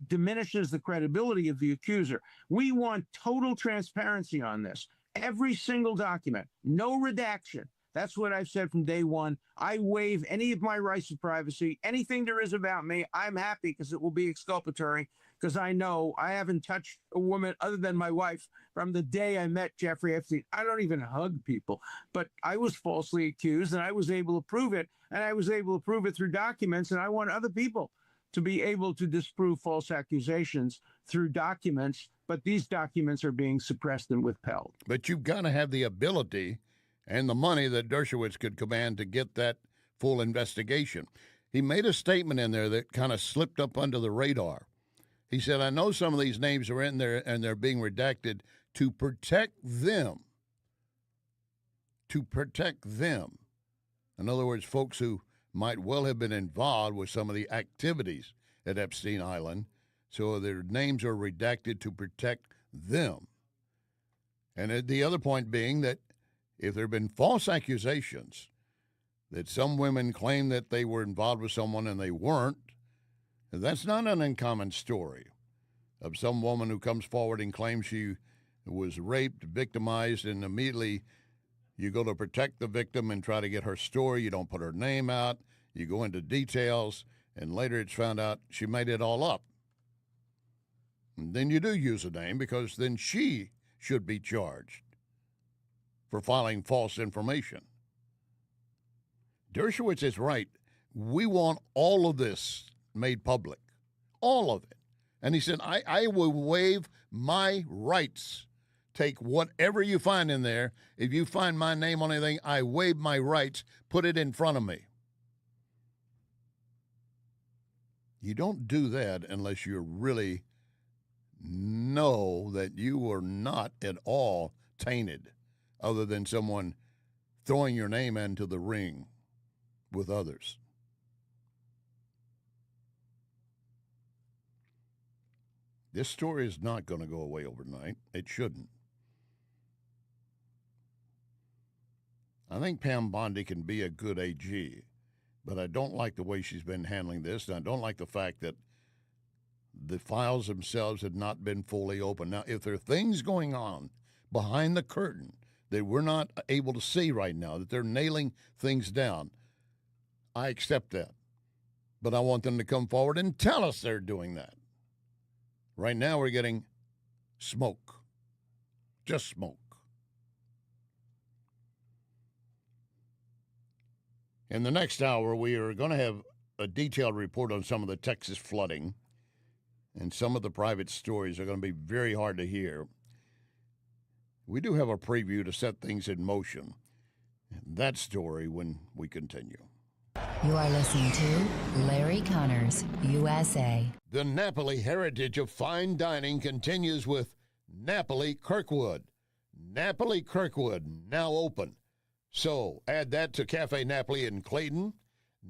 diminishes the credibility of the accuser. We want total transparency on this. Every single document, no redaction. That's what I've said from day one. I waive any of my rights of privacy. Anything there is about me, I'm happy because it will be exculpatory, because I know I haven't touched a woman other than my wife from the day I met Jeffrey Epstein. I don't even hug people, but I was falsely accused and I was able to prove it, and I was able to prove it through documents, and I want other people to be able to disprove false accusations through documents, but these documents are being suppressed and withheld. But you've got to have the ability and the money that Dershowitz could command to get that full investigation. He made a statement in there that kind of slipped up under the radar. He said, I know some of these names are in there and they're being redacted to protect them. To protect them. In other words, folks who might well have been involved with some of the activities at Epstein Island, so their names are redacted to protect them. And the other point being that if there have been false accusations that some women claim that they were involved with someone and they weren't, that's not an uncommon story of some woman who comes forward and claims she was raped, victimized, and immediately you go to protect the victim and try to get her story. You don't put her name out. You go into details, and later it's found out she made it all up. And then you do use a name because then she should be charged for filing false information. Dershowitz is right. We want all of this made public, all of it. And he said, I will waive my rights. Take whatever you find in there. If you find my name on anything, I waive my rights. Put it in front of me. You don't do that unless you really know that you are not at all tainted, other than someone throwing your name into the ring with others. This story is not going to go away overnight. It shouldn't. I think Pam Bondi can be a good AG, but I don't like the way she's been handling this, and I don't like the fact that the files themselves had not been fully open. Now, if there are things going on behind the curtain that we're not able to see right now, that they're nailing things down, I accept that. But I want them to come forward and tell us they're doing that. Right now we're getting smoke. Just smoke. In the next hour, we are going to have a detailed report on some of the Texas flooding, and some of the private stories are going to be very hard to hear. We do have a preview to set things in motion. That story when we continue. You are listening to Larry Connors, USA. The Napoli heritage of fine dining continues with Napoli Kirkwood. Napoli Kirkwood, now open. So add that to Cafe Napoli in Clayton,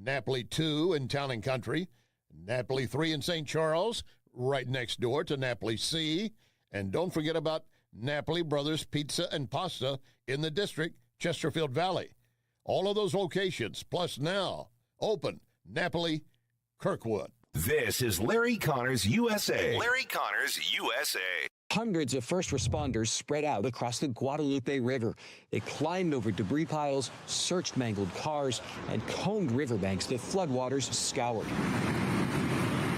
Napoli 2 in Town and Country, Napoli 3 in St. Charles, right next door to Napoli C, and don't forget about Napoli Brothers Pizza and Pasta in the district, Chesterfield Valley. All of those locations, plus now, open, Napoli Kirkwood. This is Larry Connors, USA. Larry Connors, USA. Hundreds of first responders spread out across the Guadalupe River. They climbed over debris piles, searched mangled cars, and combed riverbanks that floodwaters scoured.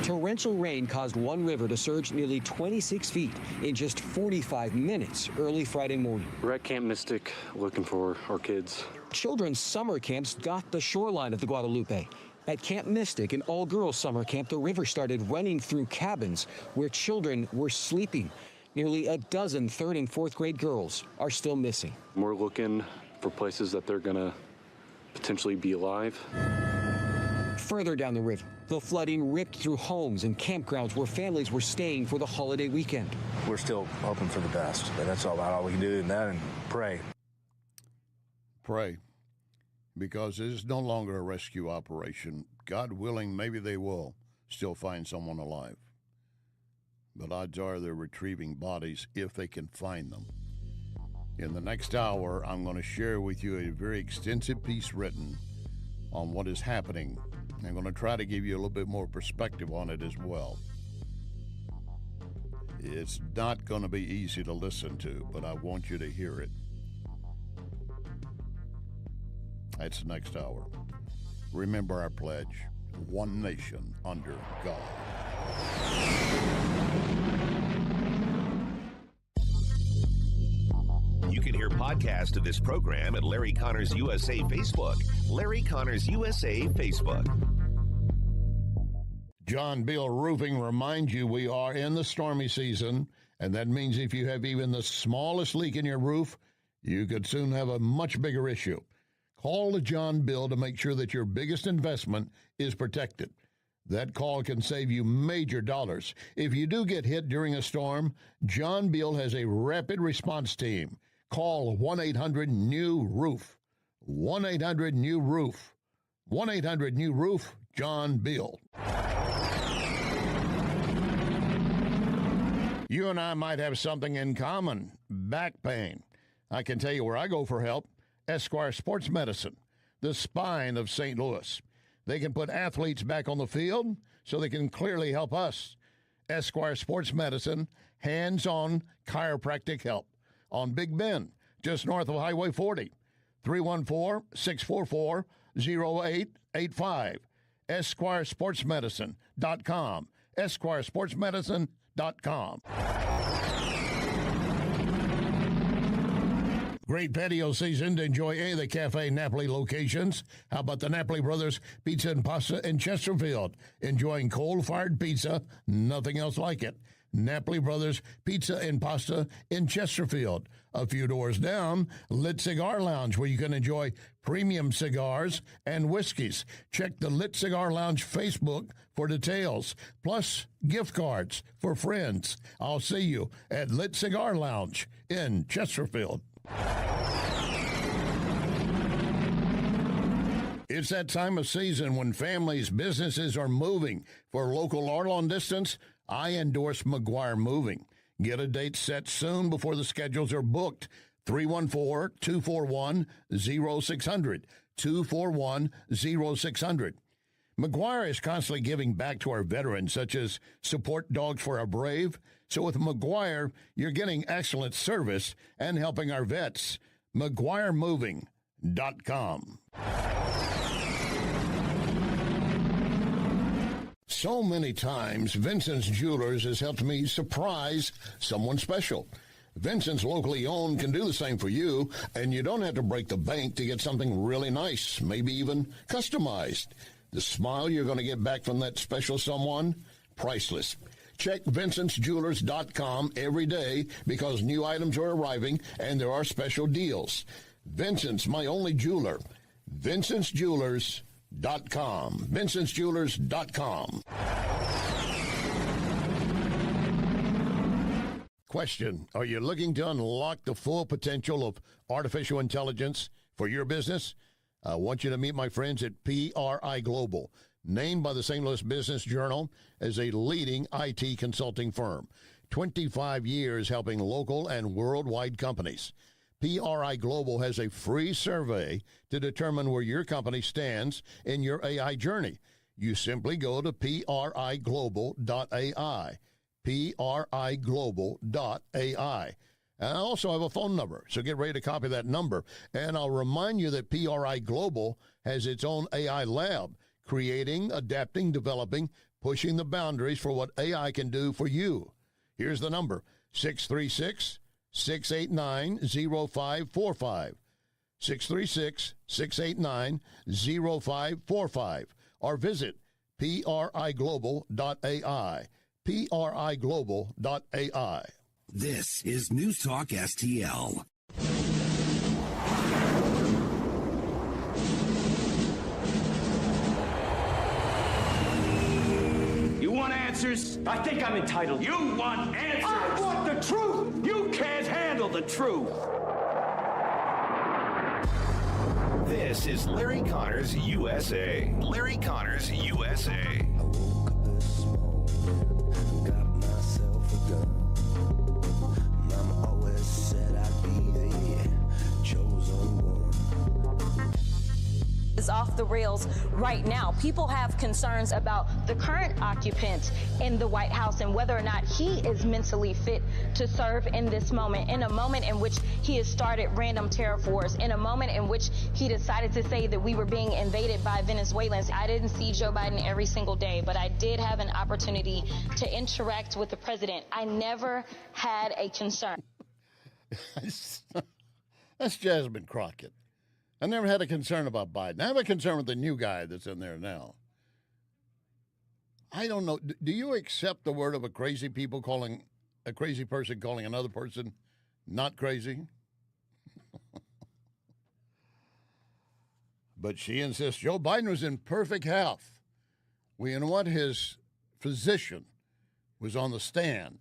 Torrential rain caused one river to surge nearly 26 feet in just 45 minutes early Friday morning. We're at Camp Mystic looking for our kids. Children's summer camps dot the shoreline of the Guadalupe. At Camp Mystic, an all-girls summer camp, the river started running through cabins where children were sleeping. Nearly a dozen 3rd and 4th grade girls are still missing. We're looking for places that they're going to potentially be alive. Further down the river, the flooding ripped through homes and campgrounds where families were staying for the holiday weekend. We're still hoping for the best, but that's all we can do in that, and pray. Pray. Because it is no longer a rescue operation. God willing, maybe they will still find someone alive. But odds are they're retrieving bodies if they can find them. In the next hour, I'm going to share with you a very extensive piece written on what is happening. I'm going to try to give you a little bit more perspective on it as well. It's not going to be easy to listen to, but I want you to hear it. That's the next hour. Remember our pledge, one nation under God. You can hear podcasts of this program at Larry Connors USA Facebook. Larry Connors USA Facebook. John Bill Roofing reminds you we are in the stormy season, and that means if you have even the smallest leak in your roof, you could soon have a much bigger issue. Call John Bill to make sure that your biggest investment is protected. That call can save you major dollars. If you do get hit during a storm, John Bill has a rapid response team. Call 1-800-NEW-ROOF. 1-800-NEW-ROOF. 1-800-NEW-ROOF, John Bill. You and I might have something in common, back pain. I can tell you where I go for help. Esquire Sports Medicine, the spine of St. Louis. They can put athletes back on the field so they can clearly help us. Esquire Sports Medicine, hands-on chiropractic help on Big Bend, just north of Highway 40. 314-644-0885. EsquireSportsMedicine.com. EsquireSportsMedicine.com. Great patio season to enjoy any of the Cafe Napoli locations. How about the Napoli Brothers Pizza and Pasta in Chesterfield? Enjoying coal-fired pizza, nothing else like it. Napoli Brothers Pizza and Pasta in Chesterfield. A few doors down, Lit Cigar Lounge, where you can enjoy premium cigars and whiskeys. Check the Lit Cigar Lounge Facebook for details, plus gift cards for friends. I'll see you at Lit Cigar Lounge in Chesterfield. It's that time of season when families, businesses are moving. For local or long distance, I endorse McGuire Moving. Get a date set soon before the schedules are booked. 314-241-0600. 241-0600. McGuire is constantly giving back to our veterans, such as Support Dogs for Our Brave. So with McGuire, you're getting excellent service and helping our vets. McGuireMoving.com. So many times, Vincent's Jewelers has helped me surprise someone special. Vincent's locally owned can do the same for you, and you don't have to break the bank to get something really nice, maybe even customized. The smile you're going to get back from that special someone, priceless. Check VincentsJewelers.com every day because new items are arriving and there are special deals. Vincent's, my only jeweler. VincentsJewelers.com. VincentsJewelers.com. Question: are you looking to unlock the full potential of artificial intelligence for your business? I want you to meet my friends at PRI Global, named by the St. Louis Business Journal as a leading IT consulting firm. 25 years helping local and worldwide companies. PRI Global has a free survey to determine where your company stands in your AI journey. You simply go to priglobal.ai. priglobal.ai. And I also have a phone number, so get ready to copy that number. And I'll remind you that PRI Global has its own AI lab, creating, adapting, developing, pushing the boundaries for what AI can do for you. Here's the number, 636-689-0545. 636-689-0545. or visit priglobal.ai. priglobal.ai. This is News Talk STL. You want answers? I think I'm entitled. You want answers? I want the truth! You can't handle the truth. This is Larry Connors USA. Larry Connors USA. Got myself a gun. Mama always said I'd be the chosen one. Is off the rails right now. People have concerns about the current occupant in the White House and whether or not he is mentally fit to serve in this moment, in a moment in which he has started random terror wars, in a moment in which he decided to say that we were being invaded by Venezuelans. I didn't see Joe Biden every single day, but I did have an opportunity to interact with the president. I never had a concern. That's Jasmine Crockett. I never had a concern about Biden. I have a concern with the new guy that's in there now. I don't know. Do you accept the word of a crazy person calling another person not crazy? But she insists Joe Biden was in perfect health. Well, you know what? His physician was on the stand.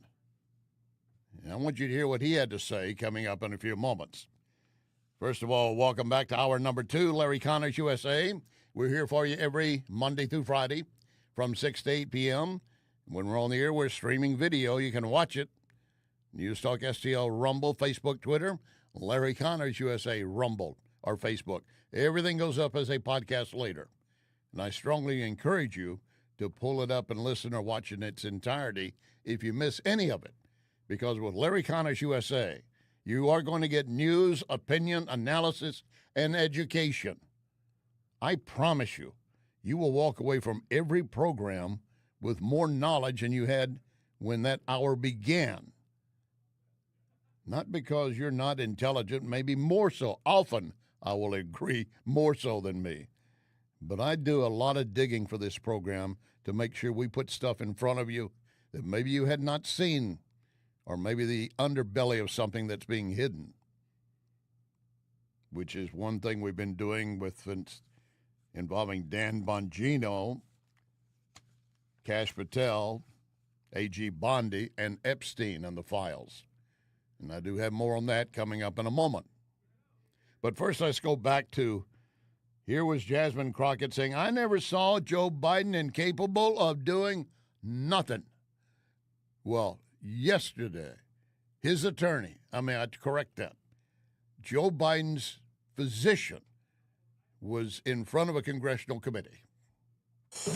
And I want you to hear what he had to say coming up in a few moments. First of all, welcome back to hour number 2, Larry Connors USA. We're here for you every Monday through Friday from 6 to 8 p.m. When we're on the air, we're streaming video. You can watch it. News Talk STL, Rumble, Facebook, Twitter, Larry Connors USA, Rumble, or Facebook. Everything goes up as a podcast later. And I strongly encourage you to pull it up and listen or watch in its entirety if you miss any of it. Because with Larry Connors USA, you are going to get news, opinion, analysis, and education. I promise you, you will walk away from every program with more knowledge than you had when that hour began. Not because you're not intelligent, maybe more so. Often, I will agree, more so than me. But I do a lot of digging for this program to make sure we put stuff in front of you that maybe you had not seen, or maybe the underbelly of something that's being hidden, which is one thing we've been doing with involving Dan Bongino, Cash Patel, A.G. Bondi, and Epstein and the files. And I do have more on that coming up in a moment. But first, let's go back to, here was Jasmine Crockett saying, I never saw Joe Biden incapable of doing nothing. Well, yesterday, his attorney, I have to correct that, Joe Biden's physician was in front of a congressional committee.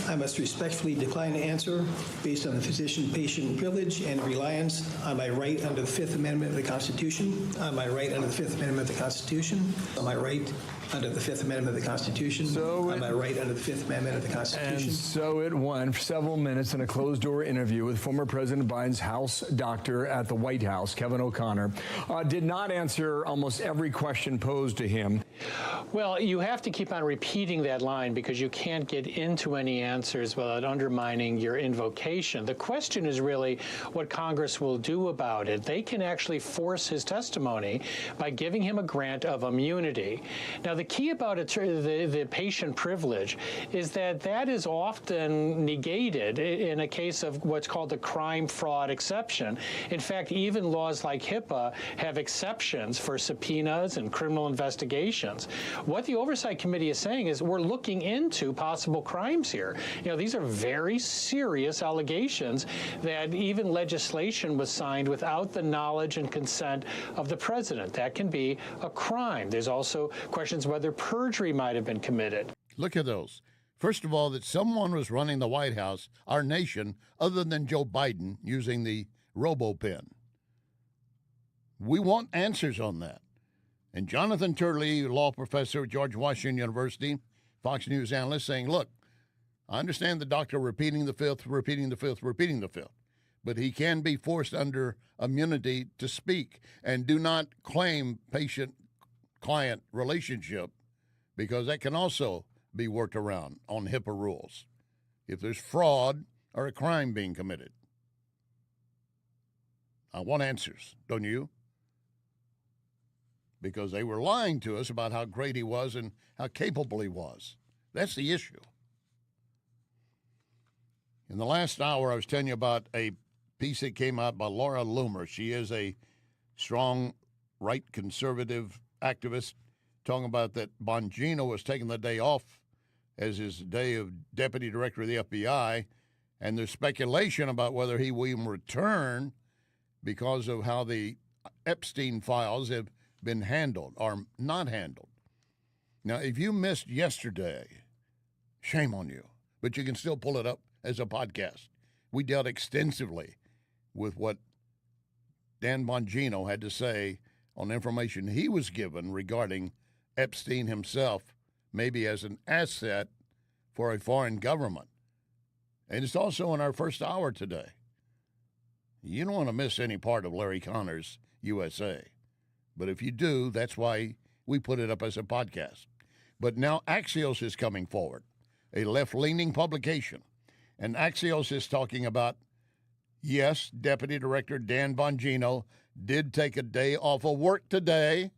I must respectfully decline to answer based on the physician-patient privilege and reliance on my right under the Fifth Amendment of the Constitution, on my right under the Fifth Amendment of the Constitution, on my right under the Fifth Amendment of the Constitution, on my right under the Fifth Amendment of the Constitution. And so it went for several minutes in a closed-door interview with former President Biden's House doctor at the White House, Kevin O'Connor, did not answer almost every question posed to him. Well, you have to keep on repeating that line because you can't get into any answers without undermining your invocation. The question is really what Congress will do about it. They can actually force his testimony by giving him a grant of immunity. Now, the key about the patient privilege is that is often negated in a case of what's called the crime fraud exception. In fact, even laws like HIPAA have exceptions for subpoenas and criminal investigations. What the Oversight Committee is saying is we're looking into possible crimes here. These are very serious allegations that even legislation was signed without the knowledge and consent of the president. That can be a crime. There's also questions whether perjury might have been committed. Look at those. First of all, that someone was running the White House, our nation, other than Joe Biden, using the robo-pen. We want answers on that. And Jonathan Turley, law professor at George Washington University, Fox News analyst, saying, look, I understand the doctor repeating the fifth, but he can be forced under immunity to speak, and do not claim patient-client relationship, because that can also be worked around on HIPAA rules if there's fraud or a crime being committed. I want answers, don't you? Because they were lying to us about how great he was and how capable he was. That's the issue. In the last hour, I was telling you about a piece that came out by Laura Loomer. She is a strong right conservative activist, talking about that Bongino was taking the day off as his day of deputy director of the FBI, and there's speculation about whether he will even return because of how the Epstein files have been handled or not handled. Now, if you missed yesterday, shame on you, but you can still pull it up as a podcast. We dealt extensively with what Dan Bongino had to say on information he was given regarding Epstein himself, maybe as an asset for a foreign government. And it's also in our first hour today. You don't want to miss any part of Larry Connors USA. But if you do, that's why we put it up as a podcast. But now Axios is coming forward, a left-leaning publication. And Axios is talking about, yes, Deputy Director Dan Bongino did take a day off of work today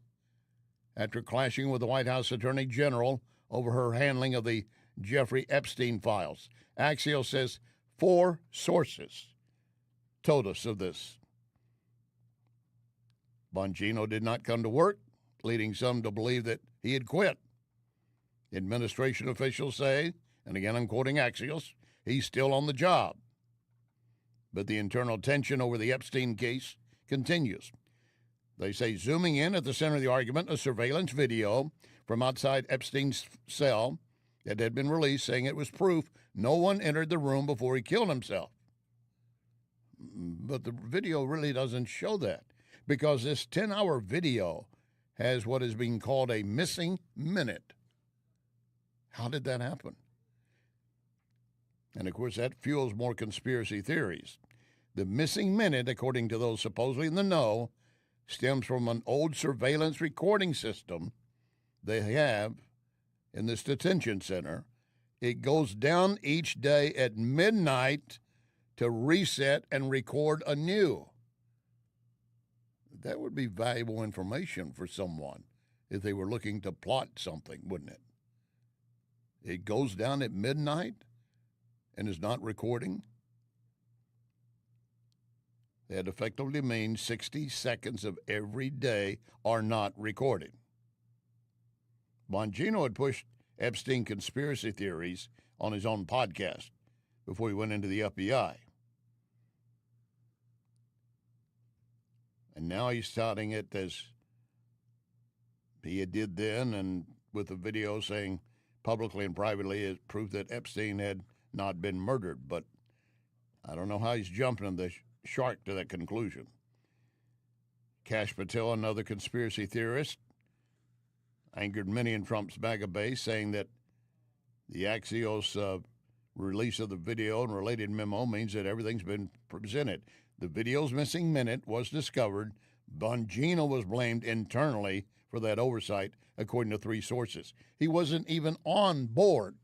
after clashing with the White House Attorney General over her handling of the Jeffrey Epstein files. Axios says 4 sources told us of this. Bongino did not come to work, leading some to believe that he had quit. Administration officials say, and again I'm quoting Axios, he's still on the job. But the internal tension over the Epstein case continues. They say, zooming in at the center of the argument, a surveillance video from outside Epstein's cell that had been released saying it was proof no one entered the room before he killed himself. But the video really doesn't show that, because this 10-hour video has what is being called a missing minute. How did that happen? And, of course, that fuels more conspiracy theories. The missing minute, according to those supposedly in the know, stems from an old surveillance recording system they have in this detention center. It goes down each day at midnight to reset and record anew. That would be valuable information for someone if they were looking to plot something, wouldn't it? It goes down at midnight and is not recording. That effectively means 60 seconds of every day are not recorded. Bongino had pushed Epstein conspiracy theories on his own podcast before he went into the FBI. And now he's touting it as he did then, and with the video saying publicly and privately as proof that Epstein had not been murdered. But I don't know how he's jumping the shark to that conclusion. Kash Patel, another conspiracy theorist, angered many in Trump's MAGA base, saying that the Axios release of the video and related memo means that everything's been presented. The video's missing minute was discovered. Bongino was blamed internally for that oversight, according to 3 sources. He wasn't even on board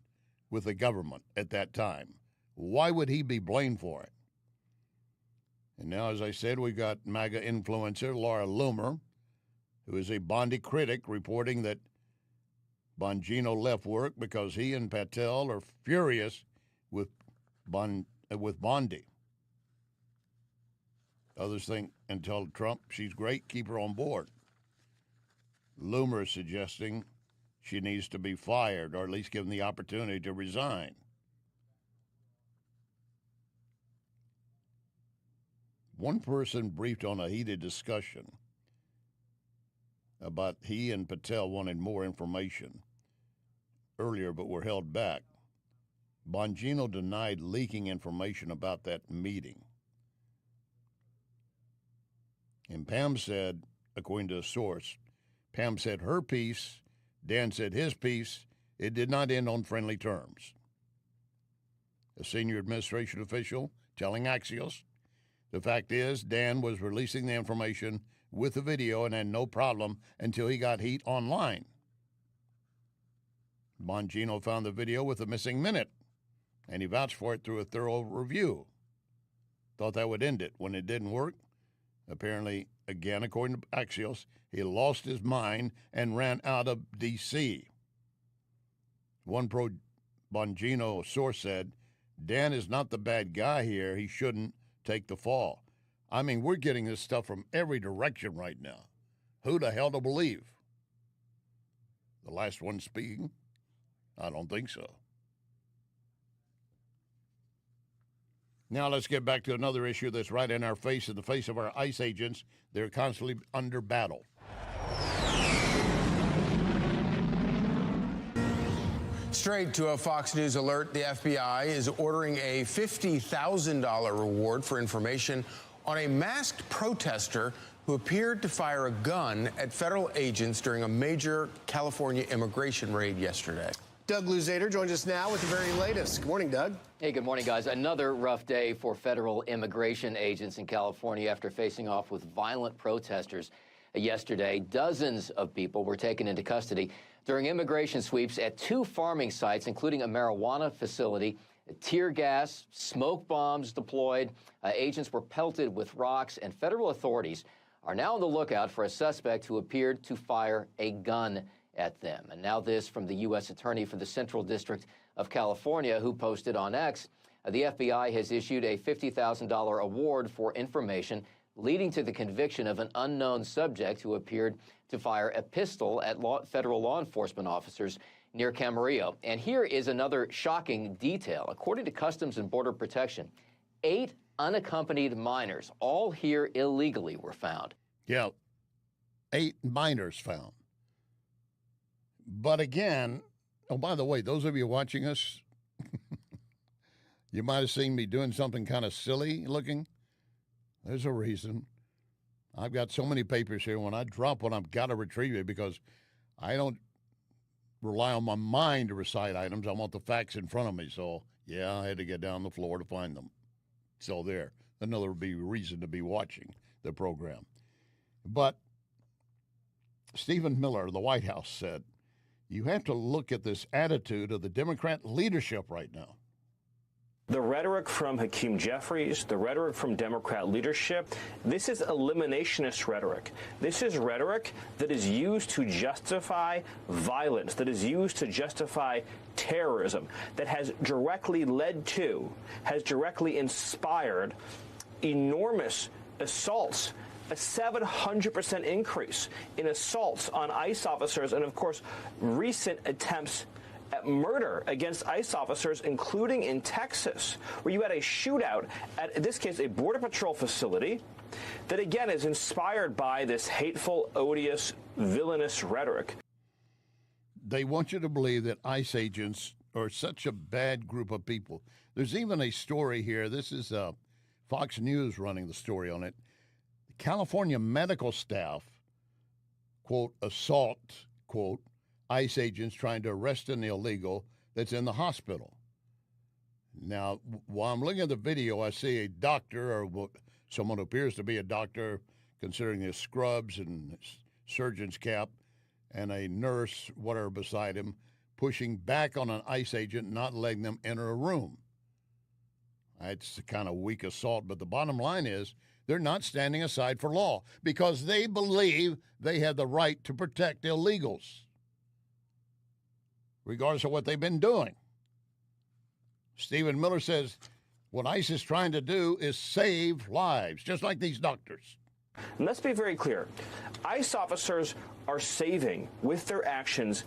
with the government at that time. Why would he be blamed for it? And now, as I said, we've got MAGA influencer Laura Loomer, who is a Bondi critic, reporting that Bongino left work because he and Patel are furious with Bondi. Others think and tell Trump she's great, keep her on board. Loomer is suggesting she needs to be fired, or at least given the opportunity to resign. One person briefed on a heated discussion about he and Patel wanted more information earlier but were held back. Bongino denied leaking information about that meeting. And Pam said, according to a source, Pam said her piece, Dan said his piece. It did not end on friendly terms. A senior administration official telling Axios, the fact is Dan was releasing the information with the video and had no problem until he got heat online. Bongino found the video with a missing minute, and he vouched for it through a thorough review. Thought that would end it. When it didn't work, apparently, again, according to Axios, he lost his mind and ran out of D.C. One pro-Bongino source said, Dan is not the bad guy here. He shouldn't take the fall. I mean, we're getting this stuff from every direction right now. Who the hell to believe? The last one speaking? I don't think so. Now let's get back to another issue that's right in our face, in the face of our ICE agents. They're constantly under battle. Straight to a Fox News alert, the FBI is ordering a $50,000 reward for information on a masked protester who appeared to fire a gun at federal agents during a major California immigration raid yesterday. Doug Luzader joins us now with the very latest. Good morning, Doug. Hey, good morning, guys. Another rough day for federal immigration agents in California after facing off with violent protesters yesterday. Dozens of people were taken into custody during immigration sweeps at 2 farming sites, including a marijuana facility. Tear gas, smoke bombs deployed. Agents were pelted with rocks, and federal authorities are now on the lookout for a suspect who appeared to fire a gun at them. And now this from the U.S. Attorney for the Central District of California, who posted on X. The FBI has issued a $50,000 award for information leading to the conviction of an unknown subject who appeared to fire a pistol at federal law enforcement officers near Camarillo. And here is another shocking detail. According to Customs and Border Protection, 8 unaccompanied minors, all here illegally, were found. Yeah, 8 minors found. But again, oh, by the way, those of you watching us, you might have seen me doing something kind of silly looking. There's a reason. I've got so many papers here. When I drop one, I've got to retrieve it because I don't rely on my mind to recite items. I want the facts in front of me. So, yeah, I had to get down on the floor to find them. So there. Another reason to be watching the program. But Stephen Miller of the White House said, you have to look at this attitude of the Democrat leadership right now. The rhetoric from Hakeem Jeffries, the rhetoric from Democrat leadership, this is eliminationist rhetoric. This is rhetoric that is used to justify violence, that is used to justify terrorism, that has directly led to, has directly inspired enormous assaults, a 700% increase in assaults on ICE officers, and of course, recent attempts at murder against ICE officers, including in Texas, where you had a shootout at, in this case, a Border Patrol facility that, again, is inspired by this hateful, odious, villainous rhetoric. They want you to believe that ICE agents are such a bad group of people. There's even a story here. This is Fox News running the story on it. The California medical staff, quote, assault, quote, ICE agents trying to arrest an illegal that's in the hospital. Now, while I'm looking at the video, I see a doctor or someone who appears to be a doctor, considering his scrubs and his surgeon's cap, and a nurse, whatever, beside him, pushing back on an ICE agent, not letting them enter a room. It's a kind of weak assault, but the bottom line is they're not standing aside for law because they believe they have the right to protect illegals, regardless of what they've been doing. Stephen Miller says what ICE is trying to do is save lives, just like these doctors. And let's be very clear. ICE officers are saving, with their actions,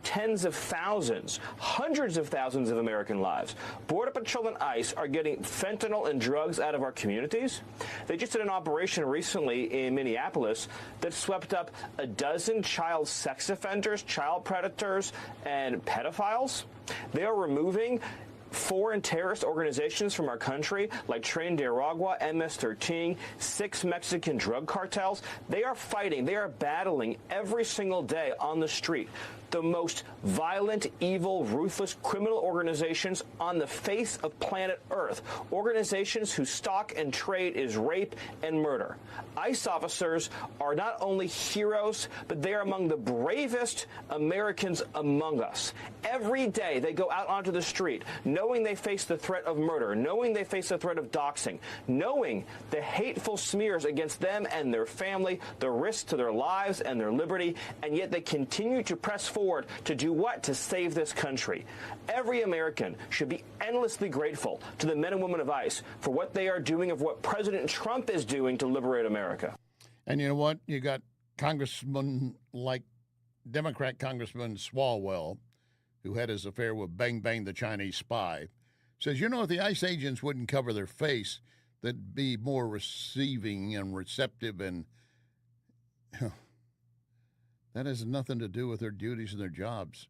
tens of thousands, hundreds of thousands of American lives. Border Patrol and ICE are getting fentanyl and drugs out of our communities. They just did an operation recently in Minneapolis that swept up a dozen child sex offenders, child predators, and pedophiles. They are removing foreign terrorist organizations from our country, like Tren de Aragua, MS-13, 6 Mexican drug cartels. They are fighting, they are battling every single day on the street. The most violent, evil, ruthless criminal organizations on the face of planet Earth. Organizations whose stock and trade is rape and murder. ICE officers are not only heroes, but they are among the bravest Americans among us. Every day they go out onto the street knowing they face the threat of murder, knowing they face the threat of doxing, knowing the hateful smears against them and their family, the risk to their lives and their liberty, and yet they continue to press forward to do what? To save this country. Every American should be endlessly grateful to the men and women of ICE for what they are doing, of what President Trump is doing to liberate America. And you know what? You got congressmen like Democrat Congressman Swalwell, who had his affair with Bang Bang, the Chinese spy, says, you know, if the ICE agents wouldn't cover their face, they'd be more receiving and receptive, and that has nothing to do with their duties and their jobs.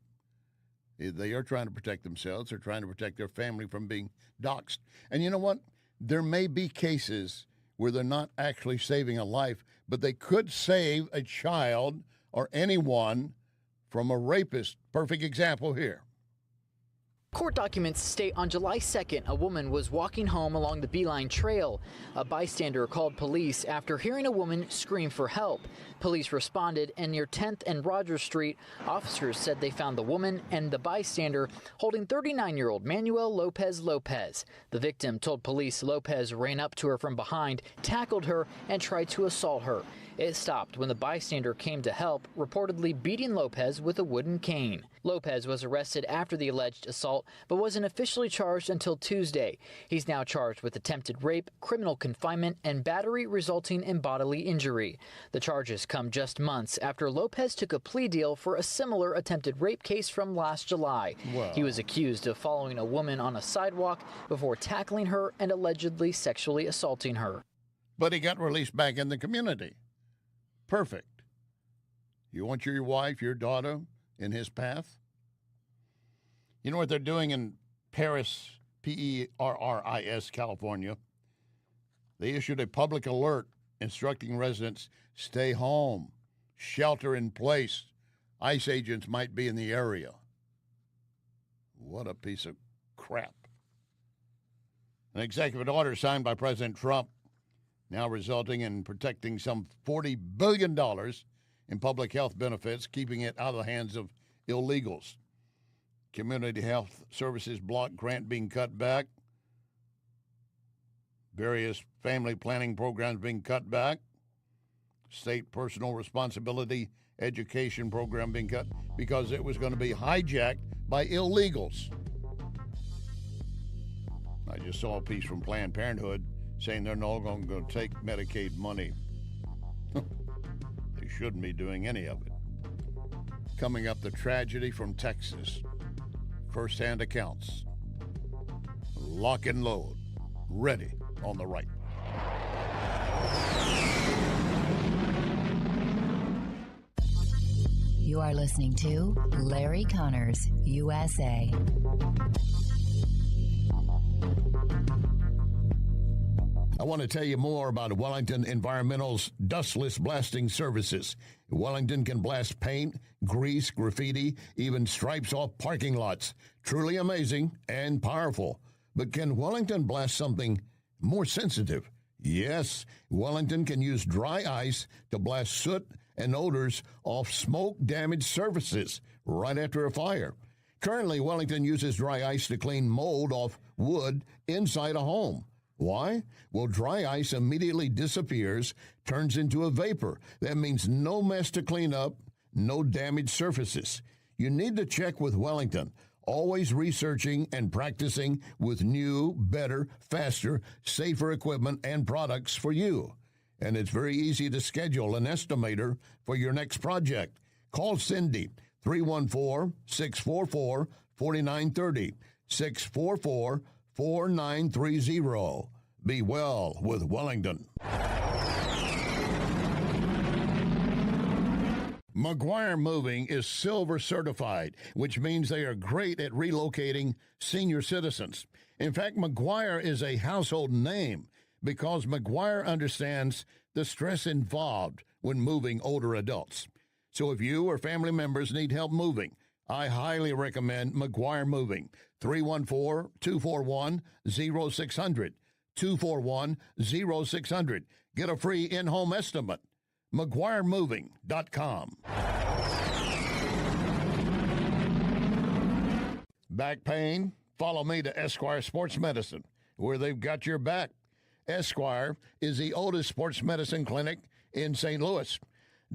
They are trying to protect themselves. They're trying to protect their family from being doxxed. And you know what? There may be cases where they're not actually saving a life, but they could save a child or anyone from a rapist. Perfect example here. Court documents state on July 2nd, a woman was walking home along the Beeline Trail. A bystander called police after hearing a woman scream for help. Police responded, and near 10th and Rogers Street, officers said they found the woman and the bystander holding 39-year-old Manuel Lopez. The victim told police Lopez ran up to her from behind, tackled her, and tried to assault her. It stopped when the bystander came to help, reportedly beating Lopez with a wooden cane. Lopez was arrested after the alleged assault, but wasn't officially charged until Tuesday. He's now charged with attempted rape, criminal confinement, and battery resulting in bodily injury. The charges come just months after Lopez took a plea deal for a similar attempted rape case from last July. Wow. He was accused of following a woman on a sidewalk before tackling her and allegedly sexually assaulting her. But he got released back in the community. Perfect. You want your wife, your daughter, in his path? You know what they're doing in Paris, P-E-R-R-I-S, California? They issued a public alert instructing residents, stay home, shelter in place. ICE agents might be in the area. What a piece of crap. An executive order signed by President Trump now resulting in protecting some $40 billion in public health benefits, keeping it out of the hands of illegals. Community health services block grant being cut back. Various family planning programs being cut back. State personal responsibility education program being cut because it was going to be hijacked by illegals. I just saw a piece from Planned Parenthood saying they're no longer going to take Medicaid money. They shouldn't be doing any of it. Coming up, the tragedy from Texas. First-hand accounts. Lock and load. Ready on the right. You are listening to Larry Connors, USA. I want to tell you more about Wellington Environmental's dustless blasting services. Wellington can blast paint, grease, graffiti, even stripes off parking lots. Truly amazing and powerful. But can Wellington blast something more sensitive? Yes, Wellington can use dry ice to blast soot and odors off smoke-damaged surfaces right after a fire. Currently, Wellington uses dry ice to clean mold off wood inside a home. Why? Well, dry ice immediately disappears, turns into a vapor. That means no mess to clean up, no damaged surfaces. You need to check with Wellington, always researching and practicing with new, better, faster, safer equipment and products for you. And it's very easy to schedule an estimator for your next project. Call Cindy, 314-644-4930, 644-4930. Be well with Wellington. McGuire Moving is silver certified, which means they are great at relocating senior citizens. In fact, McGuire is a household name because McGuire understands the stress involved when moving older adults. So if you or family members need help moving, I highly recommend McGuire Moving. 314-241-0600. 241-0600. Get a free in-home estimate. McGuireMoving.com. Back pain? Follow me to Esquire Sports Medicine, where they've got your back. Esquire is the oldest sports medicine clinic in St. Louis.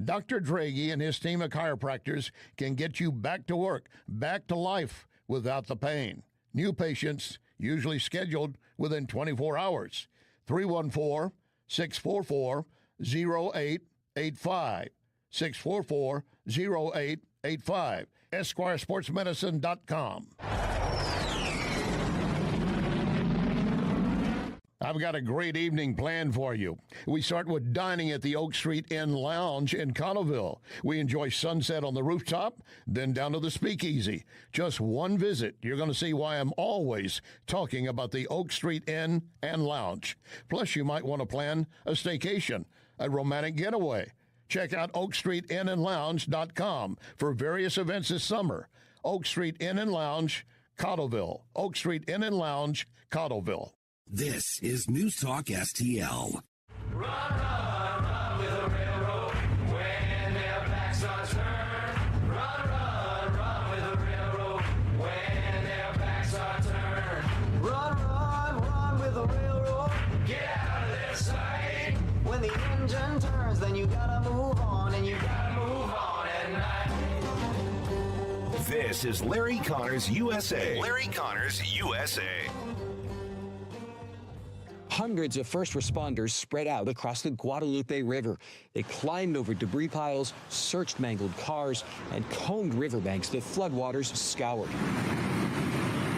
Dr. Draghi and his team of chiropractors can get you back to work, back to life without the pain. New patients usually scheduled within 24 hours. 314-644-0885. 644-0885. EsquireSportsMedicine.com. I've got a great evening planned for you. We start with dining at the Oak Street Inn Lounge in Cottleville. We enjoy sunset on the rooftop, then down to the Speakeasy. Just one visit, you're going to see why I'm always talking about the Oak Street Inn and Lounge. Plus, you might want to plan a staycation, a romantic getaway. Check out OakStreetInnandLounge.com for various events this summer. Oak Street Inn and Lounge, Cottleville. Oak Street Inn and Lounge, Cottleville. This is News Talk STL. Run, run, run with a railroad when their backs are turned. Run, run, run with a railroad when their backs are turned. Run, run, run with a railroad. Get out of their sight. When the engine turns, then you gotta move on, and you gotta move on at night. This is Larry Connors USA. Larry Connors USA. Hundreds of first responders spread out across the Guadalupe River. They climbed over debris piles, searched mangled cars, and combed riverbanks that floodwaters scoured.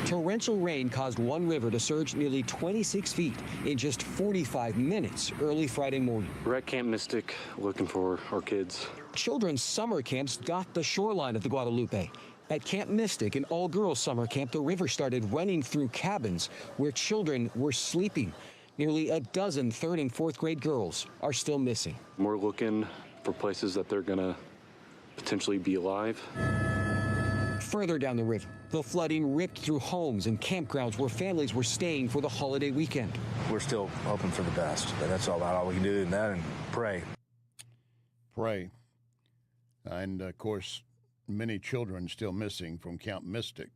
Torrential rain caused one river to surge nearly 26 feet in just 45 minutes early Friday morning. We're at Camp Mystic looking for our kids. Children's summer camps dot the shoreline of the Guadalupe. At Camp Mystic, an all-girls summer camp, the river started running through cabins where children were sleeping. Nearly a dozen third and fourth grade girls are still missing. We're looking for places that they're going to potentially be alive. Further down the river, the flooding ripped through homes and campgrounds where families were staying for the holiday weekend. We're still hoping for the best. That's all we can do in that, and pray. Pray. And, of course, many children still missing from Camp Mystic.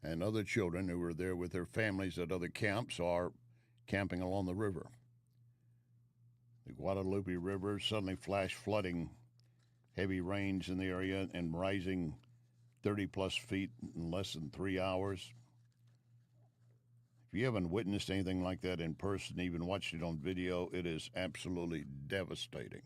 And other children who were there with their families at other camps are camping along the river. The Guadalupe River suddenly flash flooding, heavy rains in the area and rising 30-plus feet in less than 3 hours. If you haven't witnessed anything like that in person, even watched it on video, it is absolutely devastating.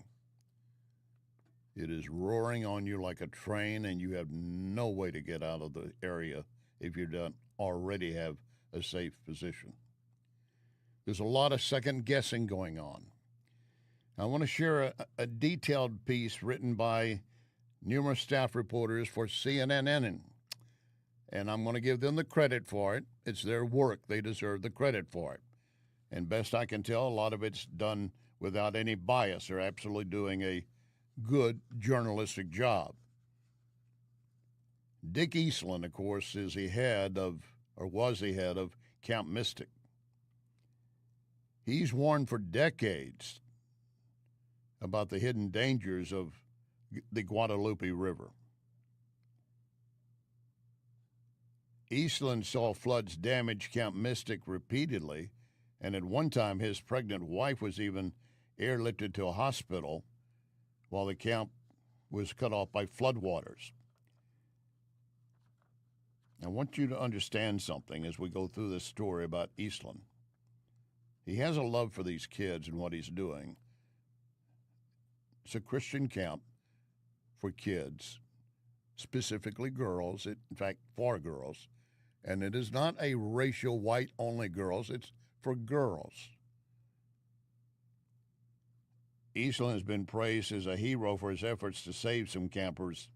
It is roaring on you like a train, and you have no way to get out of the area if you don't already have a safe position. There's a lot of second-guessing going on. I want to share a detailed piece written by numerous staff reporters for CNN, and I'm going to give them the credit for it. It's their work. They deserve the credit for it. And best I can tell, a lot of it's done without any bias. They're absolutely doing a good journalistic job. Dick Eastland, of course, is the head of, or was the head of, Camp Mystic. He's warned for decades about the hidden dangers of the Guadalupe River. Eastland saw floods damage Camp Mystic repeatedly, and at one time his pregnant wife was even airlifted to a hospital while the camp was cut off by floodwaters. I want you to understand something as we go through this story about Eastland. He has a love for these kids and what he's doing. It's a Christian camp for kids, specifically girls, in fact, for girls. And it is not a racial white-only girls, it's for girls. Eastland has been praised as a hero for his efforts to save some campers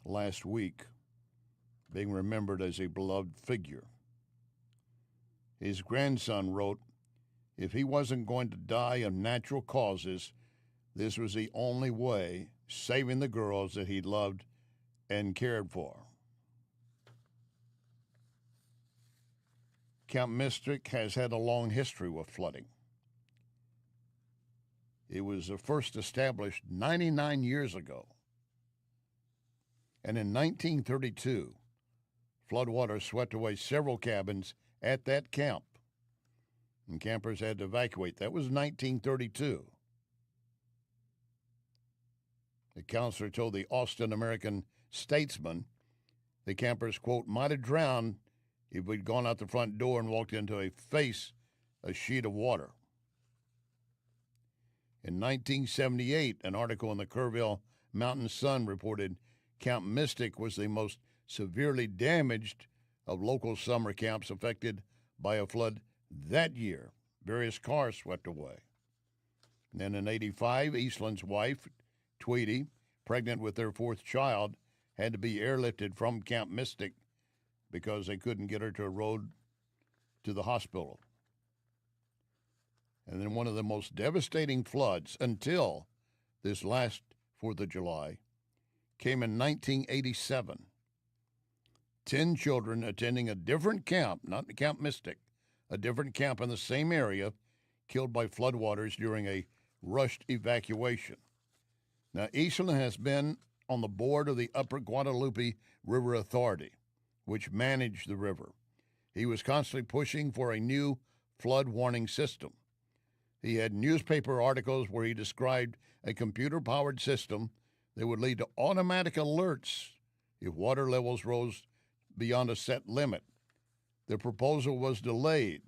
last week, being remembered as a beloved figure. His grandson wrote, "If he wasn't going to die of natural causes, this was the only way, saving the girls that he loved and cared for." Camp Mystic has had a long history with flooding. It was first established 99 years ago. And in 1932, floodwaters swept away several cabins at that camp, and campers had to evacuate. That was 1932. The counselor told the Austin American Statesman the campers, quote, might have drowned if we'd gone out the front door and walked into a sheet of water. In 1978, an article in the Kerrville Mountain Sun reported Camp Mystic was the most severely damaged of local summer camps affected by a flood that year. Various cars swept away. And then in 85, Eastland's wife, Tweety, pregnant with their fourth child, had to be airlifted from Camp Mystic because they couldn't get her to a road to the hospital. And then one of the most devastating floods until this last 4th of July came in 1987. 10 children attending a different camp, not Camp Mystic, a different camp in the same area, killed by floodwaters during a rushed evacuation. Now, Eastland has been on the board of the Upper Guadalupe River Authority, which managed the river. He was constantly pushing for a new flood warning system. He had newspaper articles where he described a computer-powered system that would lead to automatic alerts if water levels rose beyond a set limit. The proposal was delayed,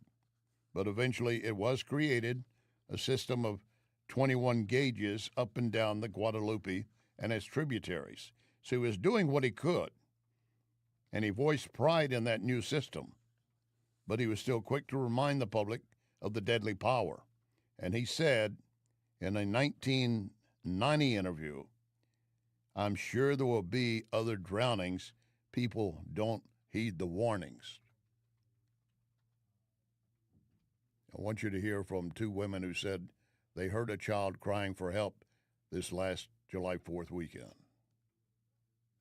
but eventually it was created, a system of 21 gauges up and down the Guadalupe and its tributaries. So he was doing what he could, and he voiced pride in that new system, but he was still quick to remind the public of the deadly power. And he said in a 1990 interview, "I'm sure there will be other drownings. People don't heed the warnings." I want you to hear from two women who said they heard a child crying for help this last July 4th weekend.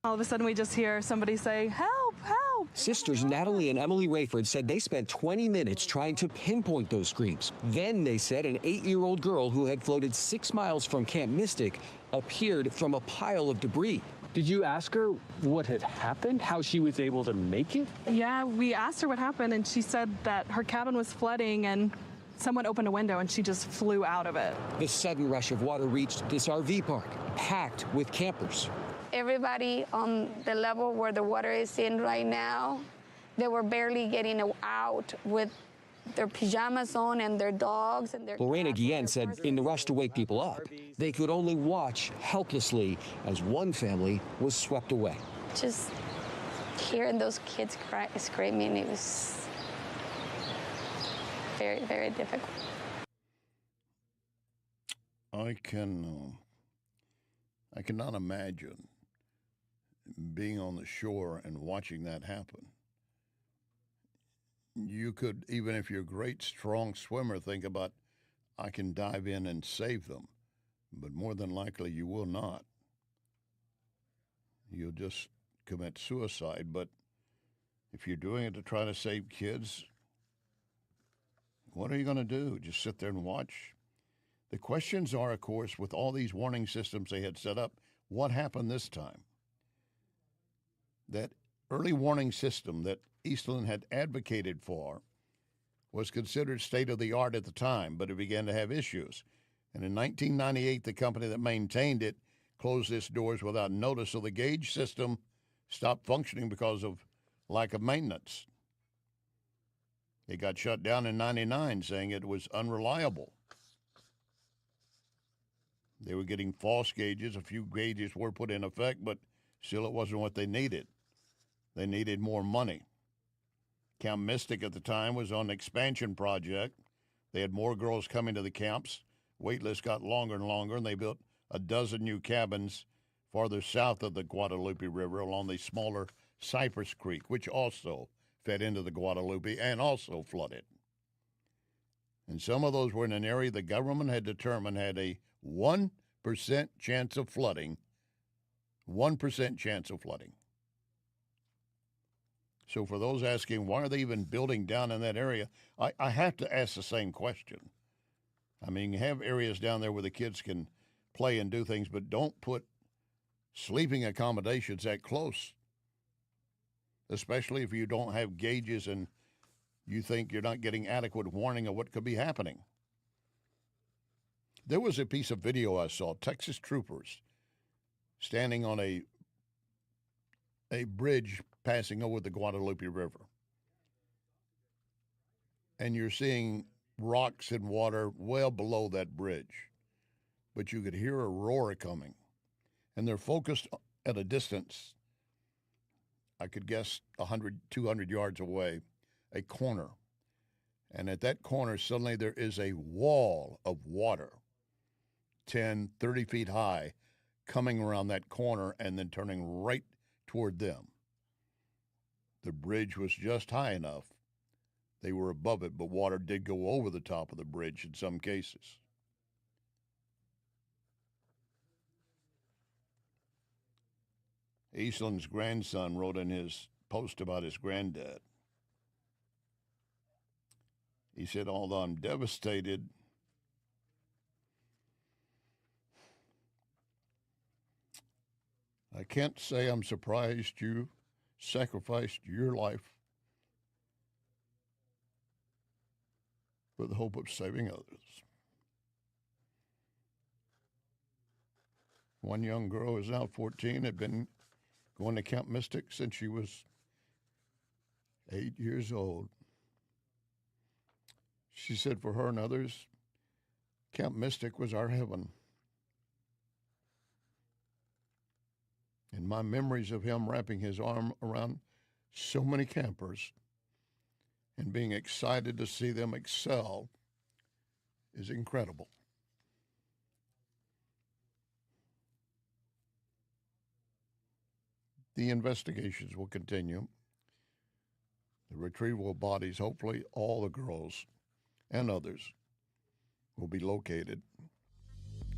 All of a sudden, we just hear somebody say, "Help, help." Sisters Natalie and Emily Rayford said they spent 20 minutes trying to pinpoint those screams. Then they said an 8-year-old girl who had floated 6 miles from Camp Mystic appeared from a pile of debris. Did you ask her what had happened, how she was able to make it? Yeah, we asked her what happened, and she said that her cabin was flooding and someone opened a window and she just flew out of it. The sudden rush of water reached this RV park, packed with campers. Everybody on the level where the water is in right now, they were barely getting out with their pajamas on and their dogs and their... Lorena Guillen said in the rush to wake people up, they could only watch helplessly as one family was swept away. Just hearing those kids screaming, it was very, very difficult. I cannot imagine being on the shore and watching that happen. You could, even if you're a great, strong swimmer, think about, I can dive in and save them. But more than likely, you will not. You'll just commit suicide. But if you're doing it to try to save kids, what are you going to do? Just sit there and watch? The questions are, of course, with all these warning systems they had set up, what happened this time? That early warning system that Eastland had advocated for was considered state-of-the-art at the time, but it began to have issues. And in 1998, the company that maintained it closed its doors without notice, so the gauge system stopped functioning because of lack of maintenance. It got shut down in 99, saying it was unreliable. They were getting false gauges. A few gauges were put in effect, but still it wasn't what they needed. They needed more money. Camp Mystic at the time was on an expansion project. They had more girls coming to the camps wait list got longer and longer, and they built a dozen new cabins farther south of the Guadalupe River along the smaller Cypress Creek, which also fed into the Guadalupe and also flooded. And some of those were in an area the government had determined had a 1% chance of flooding. 1% chance of flooding. So for those asking, why are they even building down in that area? I have to ask the same question. I mean, you have areas down there where the kids can play and do things, but don't put sleeping accommodations that close, especially if you don't have gauges and you think you're not getting adequate warning of what could be happening. There was a piece of video I saw, Texas troopers standing on a bridge passing over the Guadalupe River. And you're seeing rocks and water well below that bridge. But you could hear a roar coming. And they're focused at a distance, I could guess 100, 200 yards away, a corner. And at that corner, suddenly there is a wall of water, 10, 30 feet high, coming around that corner and then turning right toward them. The bridge was just high enough. They were above it, but water did go over the top of the bridge in some cases. Eastland's grandson wrote in his post about his granddad. He said, although I'm devastated, I can't say I'm surprised you sacrificed your life for the hope of saving others. One young girl is now 14, had been going to Camp Mystic since she was 8 years old. She said for her and others, Camp Mystic was our heaven. And my memories of him wrapping his arm around so many campers and being excited to see them excel is incredible. The investigations will continue. The retrieval of bodies, hopefully all the girls and others, will be located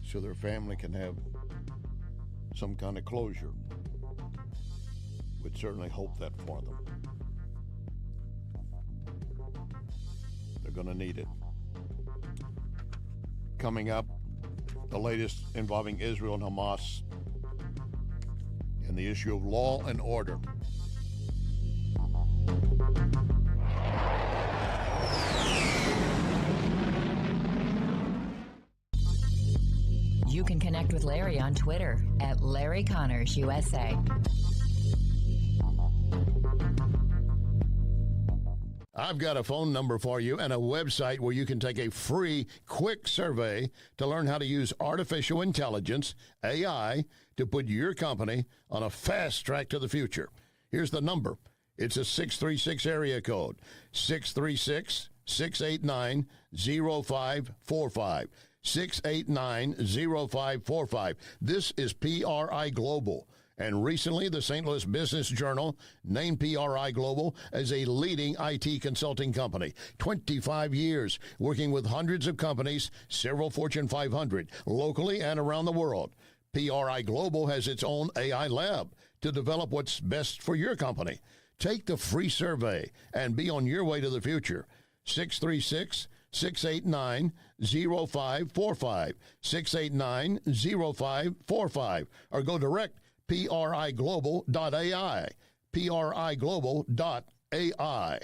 so their family can have some kind of closure. Would certainly hope that for them. They're going to need it. Coming up, the latest involving Israel and Hamas and the issue of law and order. You can connect with Larry on Twitter at Larry Connors USA. I've got a phone number for you and a website where you can take a free, quick survey to learn how to use artificial intelligence, AI, to put your company on a fast track to the future. Here's the number. It's a 636 area code, 636-689-0545. 689-0545. This is PRI Global. And recently, the St. Louis Business Journal named PRI Global as a leading IT consulting company. 25 years working with hundreds of companies, several Fortune 500, locally and around the world. PRI Global has its own AI lab to develop what's best for your company. Take the free survey and be on your way to the future. 636-689-0545. 689-0545. Or go direct PRIGlobal.ai. PRIGlobal.ai.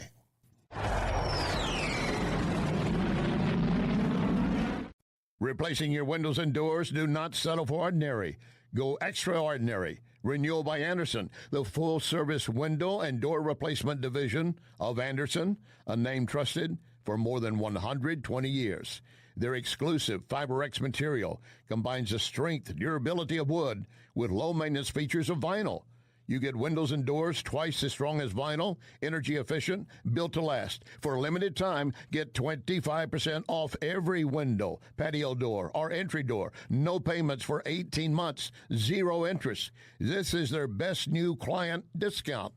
Replacing your windows and doors? Do not settle for ordinary. Go extraordinary. Renewal by Anderson, the full-service window and door replacement division of Anderson, a name trusted for more than 120 years. Their exclusive FiberX material combines the strength and durability of wood with low-maintenance features of vinyl. You get windows and doors twice as strong as vinyl, energy efficient, built to last. For a limited time, get 25% off every window, patio door, or entry door. No payments for 18 months, zero interest. This is their best new client discount.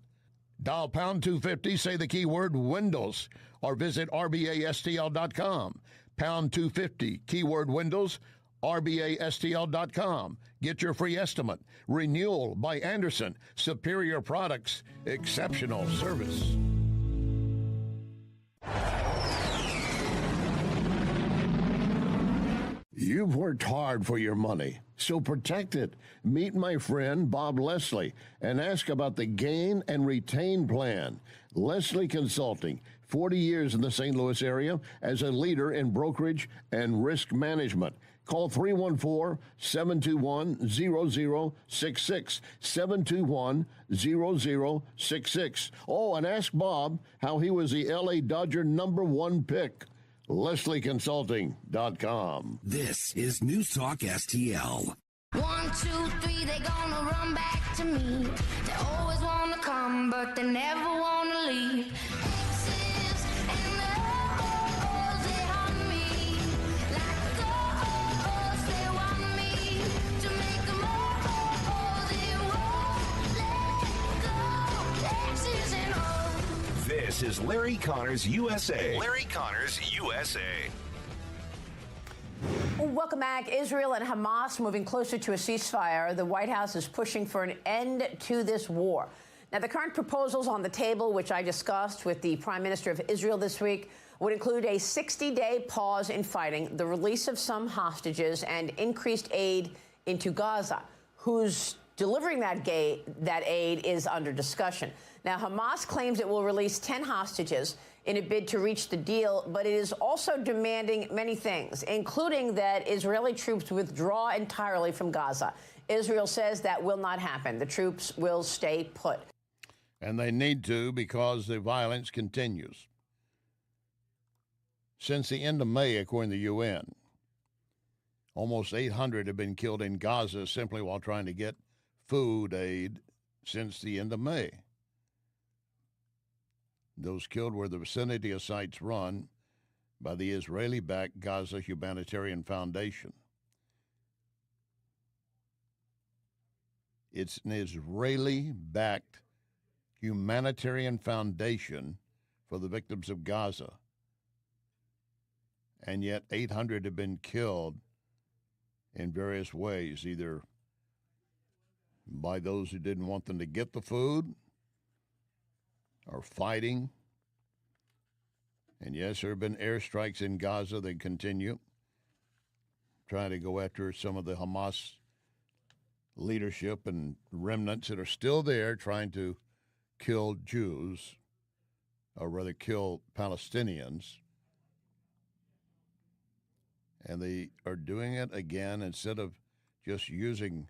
Dial pound 250, say the keyword windows, or visit rbastl.com. Pound 250, keyword windows, rbastl.com. Get your free estimate. Renewal by Anderson. Superior products. Exceptional service. You've worked hard for your money, so protect it. Meet my friend Bob Leslie and ask about the Gain and Retain Plan. Leslie Consulting, 40 years in the St. Louis area as a leader in brokerage and risk management. Call 314-721-0066, 721-0066. Oh, and ask Bob how he was the L.A. Dodger #1 pick. LeslieConsulting.com. This is News Talk STL. 1, 2, 3, they gonna run back to me. They always wanna come, but they never wanna leave. Exes and the hoes, they haunt me. Like ghosts, they want me to make them all. They won't let go. Exes and hoes. This is Larry Connors USA. Larry Connors USA. Welcome back. Israel and Hamas moving closer to a ceasefire. The White House is pushing for an end to this war. Now, the current proposals on the table, which I discussed with the Prime Minister of Israel this week, would include a 60-day pause in fighting, the release of some hostages, and increased aid into Gaza, whose delivering that aid is under discussion. Now, Hamas claims it will release 10 hostages in a bid to reach the deal, but it is also demanding many things, including that Israeli troops withdraw entirely from Gaza. Israel says that will not happen. The troops will stay put. And they need to, because the violence continues. Since the end of May, according to the UN, almost 800 have been killed in Gaza simply while trying to get food aid since the end of May. Those killed were the vicinity of sites run by the Israeli-backed Gaza Humanitarian Foundation. It's an Israeli-backed humanitarian foundation for the victims of Gaza. And yet 800 have been killed in various ways, either by those who didn't want them to get the food, are fighting. And yes, there have been airstrikes in Gaza that continue, trying to go after some of the Hamas leadership and remnants that are still there trying to kill Jews, or rather kill Palestinians. And they are doing it again instead of just using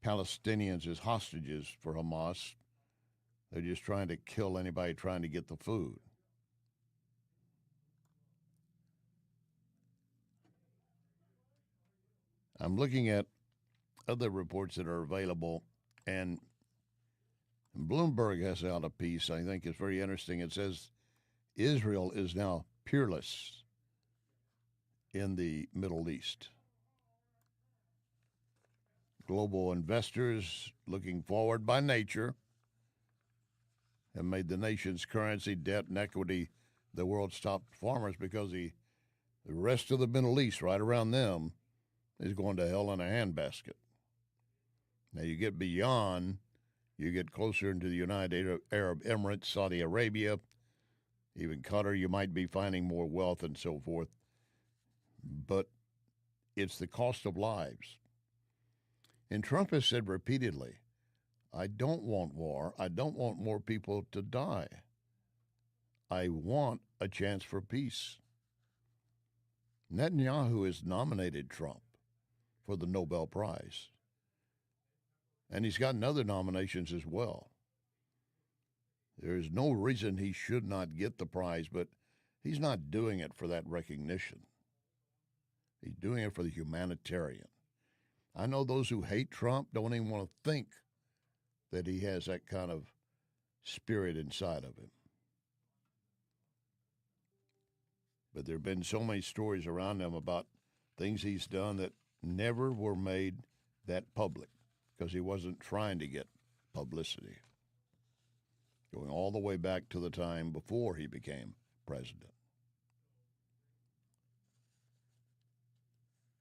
Palestinians as hostages for Hamas. They're just trying to kill anybody trying to get the food. I'm looking at other reports that are available, and Bloomberg has out a piece I think is very interesting. It says Israel is now peerless in the Middle East. Global investors, looking forward by nature, have made the nation's currency, debt, and equity the world's top performers, because the rest of the Middle East, right around them, is going to hell in a handbasket. Now, you get beyond, you get closer into the United Arab Emirates, Saudi Arabia, even Qatar, you might be finding more wealth and so forth. But it's the cost of lives. And Trump has said repeatedly, I don't want war. I don't want more people to die. I want a chance for peace. Netanyahu has nominated Trump for the Nobel Prize. And he's gotten other nominations as well. There's no reason he should not get the prize, but he's not doing it for that recognition. He's doing it for the humanitarian. I know those who hate Trump don't even want to think that he has that kind of spirit inside of him. But there have been so many stories around him about things he's done that never were made that public because he wasn't trying to get publicity. Going all the way back to the time before he became president.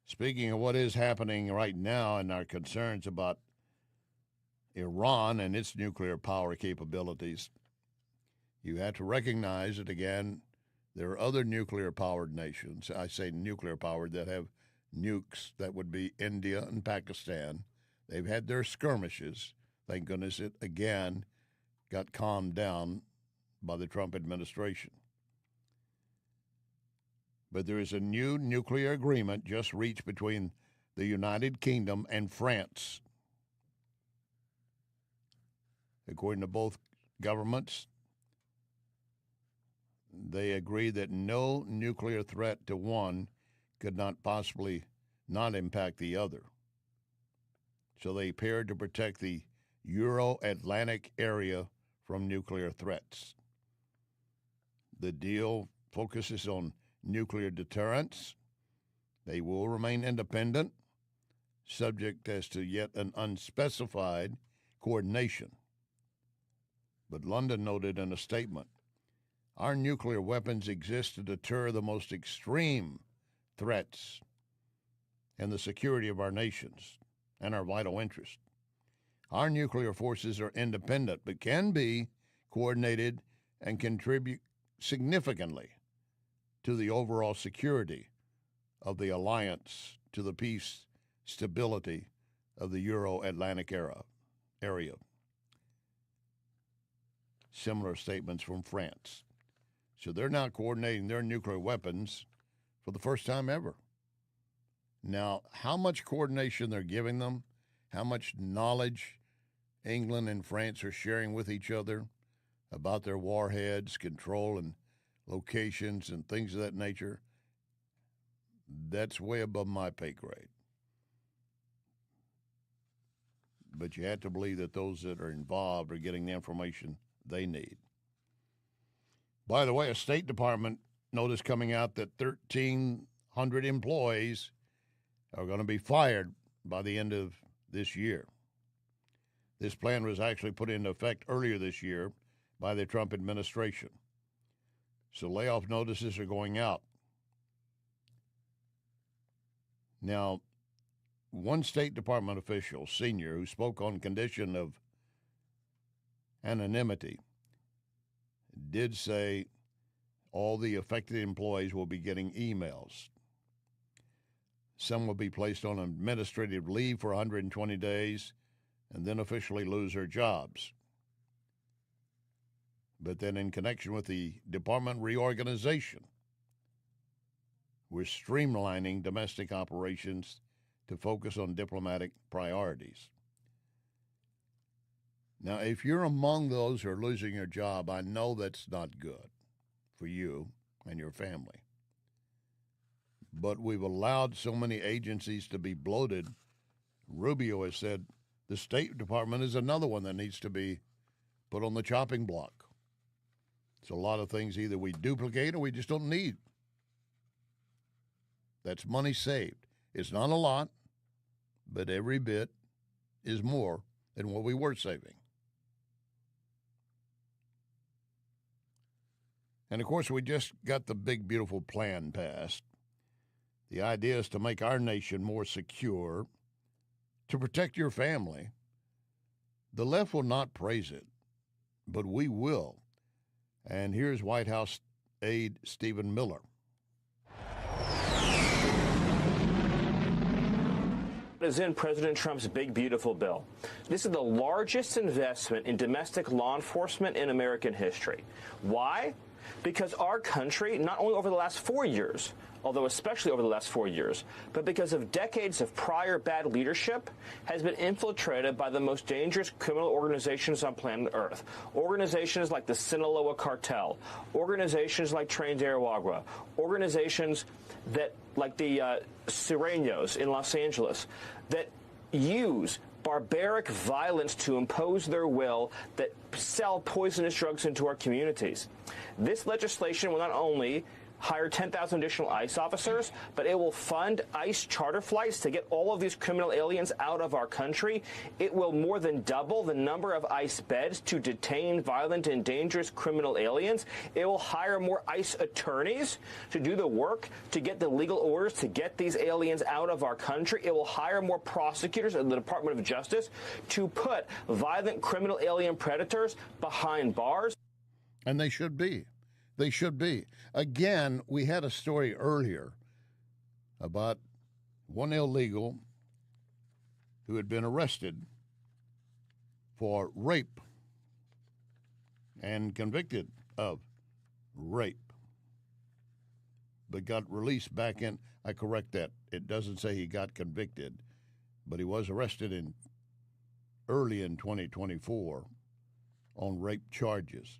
Speaking of what is happening right now and our concerns about Iran and its nuclear power capabilities, you have to recognize that, again, there are other nuclear-powered nations, I say nuclear-powered, that have nukes. That would be India and Pakistan. They've had their skirmishes. Thank goodness it, again, got calmed down by the Trump administration. But there is a new nuclear agreement just reached between the United Kingdom and France. According to both governments, they agree that no nuclear threat to one could not possibly not impact the other. So they paired to protect the Euro-Atlantic area from nuclear threats. The deal focuses on nuclear deterrence. They will remain independent, subject as to yet an unspecified coordination. But London noted in a statement, our nuclear weapons exist to deter the most extreme threats and the security of our nations and our vital interests. Our nuclear forces are independent but can be coordinated and contribute significantly to the overall security of the alliance, to the peace, stability of the Euro-Atlantic area. Similar statements from France. So they're now coordinating their nuclear weapons for the first time ever. Now, how much coordination they're giving them, how much knowledge England and France are sharing with each other about their warheads, control and locations and things of that nature, that's way above my pay grade. But you have to believe that those that are involved are getting the information they need. By the way, a State Department notice coming out that 1,300 employees are going to be fired by the end of this year. This plan was actually put into effect earlier this year by the Trump administration. So layoff notices are going out. Now, one State Department official, senior, who spoke on condition of anonymity, did say all the affected employees will be getting emails. Some will be placed on administrative leave for 120 days and then officially lose their jobs. But then in connection with the department reorganization, we're streamlining domestic operations to focus on diplomatic priorities. Now, if you're among those who are losing your job, I know that's not good for you and your family. But we've allowed so many agencies to be bloated. Rubio has said the State Department is another one that needs to be put on the chopping block. It's a lot of things either we duplicate or we just don't need. That's money saved. It's not a lot, but every bit is more than what we were saving. And, of course, we just got the big, beautiful plan passed. The idea is to make our nation more secure, to protect your family. The left will not praise it, but we will. And here's White House aide Stephen Miller. Is in President Trump's big, beautiful bill. This is the largest investment in domestic law enforcement in American history. Why? Because our country, not only over the last 4 years, although especially over the last 4 years, but because of decades of prior bad leadership, has been infiltrated by the most dangerous criminal organizations on planet Earth. Organizations like the Sinaloa Cartel, organizations like Tren de Aragua, organizations that, like the Sireños in Los Angeles, that use barbaric violence to impose their will, that sell poisonous drugs into our communities. This legislation will not only hire 10,000 additional ICE officers, but it will fund ICE charter flights to get all of these criminal aliens out of our country. It will more than double the number of ICE beds to detain violent and dangerous criminal aliens. It will hire more ICE attorneys to do the work to get the legal orders to get these aliens out of our country. It will hire more prosecutors in the Department of Justice to put violent criminal alien predators behind bars. And they should be. They should be. Again, we had a story earlier about one illegal who had been arrested for rape and convicted of rape, but got released back in. I correct that. It doesn't say he got convicted, but he was arrested early in 2024 on rape charges.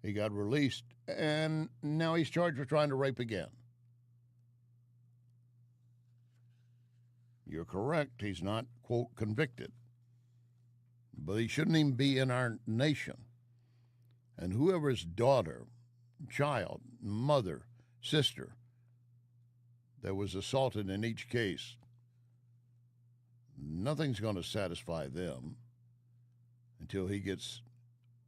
He got released, and now he's charged with trying to rape again. You're correct. He's not, quote, convicted. But he shouldn't even be in our nation. And whoever's daughter, child, mother, sister that was assaulted in each case, nothing's going to satisfy them until he gets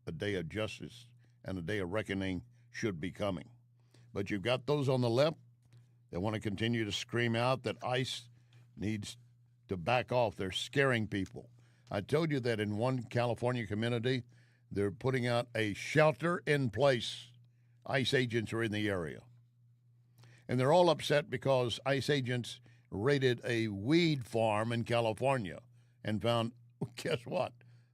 a day of justice. And a day of reckoning should be coming. But you've got those on the left that want to continue to scream out that ICE needs to back off. They're scaring people. I told you that in one California community, they're putting out a shelter in place. ICE agents are in the area. And they're all upset because ICE agents raided a weed farm in California and found, guess what?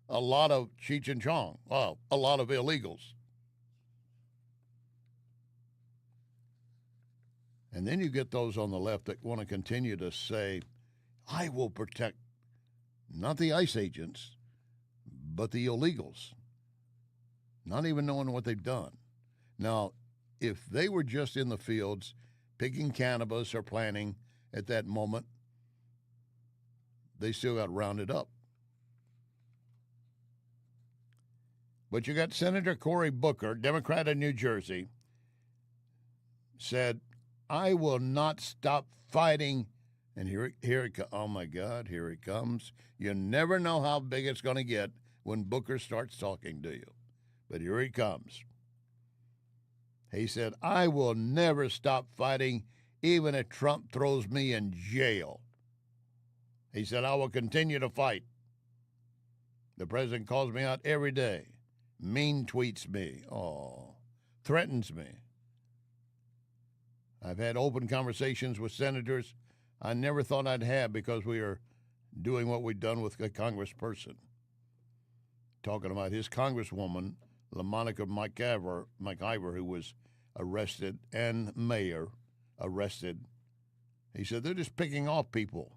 A lot of Cheech and Chong. Well, a lot of illegals. And then you get those on the left that want to continue to say, I will protect not the ICE agents, but the illegals, not even knowing what they've done. Now, if they were just in the fields picking cannabis or planting at that moment, they still got rounded up. But you got Senator Cory Booker, Democrat of New Jersey, said, I will not stop fighting. And here it comes. Oh, my God, here it comes. You never know how big it's going to get when Booker starts talking to you. But here he comes. He said, I will never stop fighting, even if Trump throws me in jail. He said, I will continue to fight. The president calls me out every day, mean tweets me, threatens me. I've had open conversations with senators I never thought I'd have because we are doing what we've done with a congressperson. Talking about his congresswoman, LaMonica McIver, who was arrested, and mayor arrested. He said, they're just picking off people.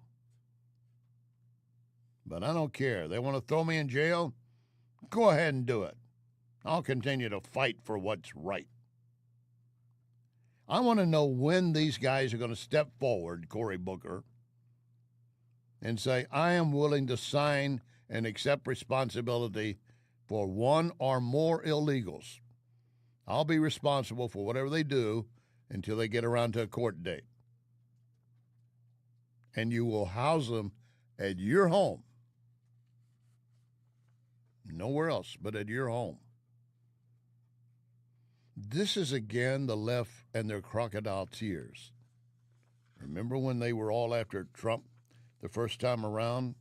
But I don't care. They want to throw me in jail? Go ahead and do it. I'll continue to fight for what's right. I want to know when these guys are going to step forward, Cory Booker, and say, I am willing to sign and accept responsibility for one or more illegals. I'll be responsible for whatever they do until they get around to a court date. And you will house them at your home. Nowhere else but at your home. This is, again, the left and their crocodile tears. Remember when they were all after Trump the first time around,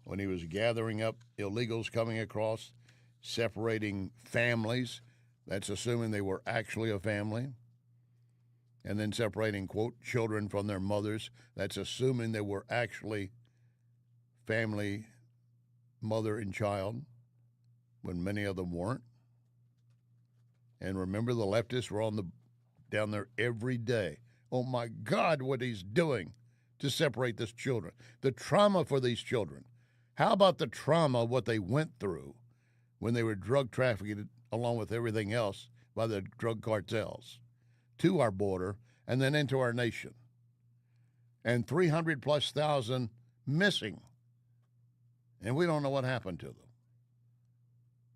when he was gathering up illegals coming across, separating families? That's assuming they were actually a family. And then separating, quote, children from their mothers. That's assuming they were actually family, mother and child, when many of them weren't. And remember, the leftists were down there every day. Oh, my God, what he's doing to separate these children. The trauma for these children. How about the trauma, what they went through when they were drug trafficked, along with everything else, by the drug cartels, to our border and then into our nation. And 300,000+ missing And we don't know what happened to them.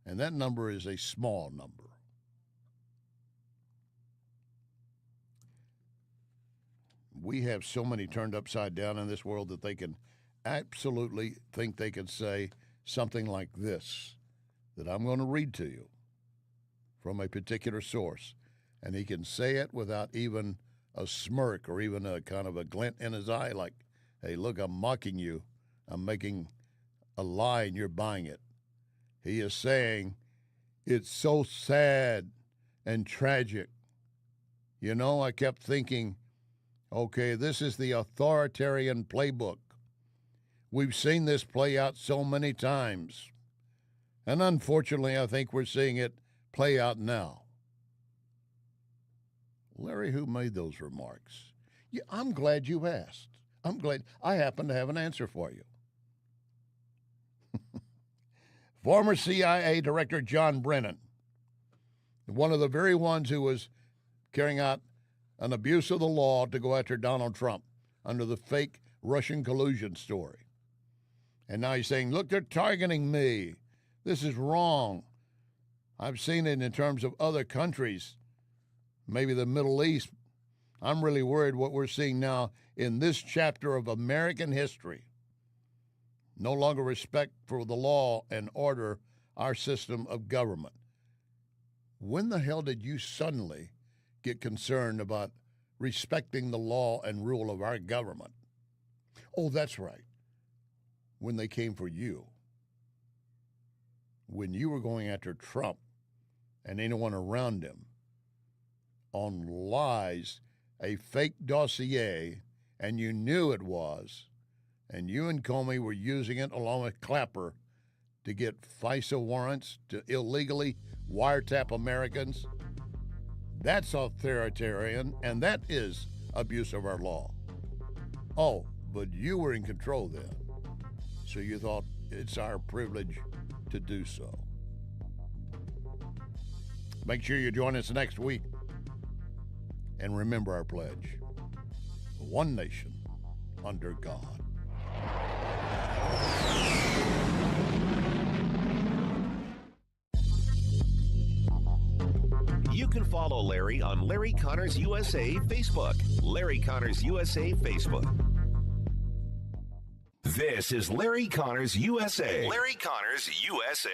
And that number is a small number. We have so many turned upside down in this world that they can absolutely think they can say something like this, that I'm going to read to you from a particular source. And he can say it without even a smirk or even a kind of a glint in his eye like, hey, look, I'm mocking you. I'm making a lie and you're buying it. He is saying it's so sad and tragic. You know, I kept thinking, okay, this is the authoritarian playbook. We've seen this play out so many times. And unfortunately, I think we're seeing it play out now. Larry, who made those remarks? Yeah, I'm glad you asked. I'm glad I happen to have an answer for you. Former CIA Director John Brennan, one of the very ones who was carrying out an abuse of the law to go after Donald Trump under the fake Russian collusion story. And now he's saying, look, they're targeting me. This is wrong. I've seen it in terms of other countries, maybe the Middle East. I'm really worried what we're seeing now in this chapter of American history. No longer respect for the law and order, our system of government. When the hell did you suddenly get concerned about respecting the law and rule of our government? Oh, that's right. When they came for you. When you were going after Trump and anyone around him on lies, a fake dossier, and you knew it was, and you and Comey were using it along with Clapper to get FISA warrants to illegally wiretap Americans. That's authoritarian, and that is abuse of our law. Oh, but you were in control then, so you thought it's our privilege to do so. Make sure you join us next week. And remember our pledge. One nation under God. You can follow Larry on Larry Connors USA Facebook. Larry Connors USA Facebook. This is Larry Connors USA. Larry Connors USA.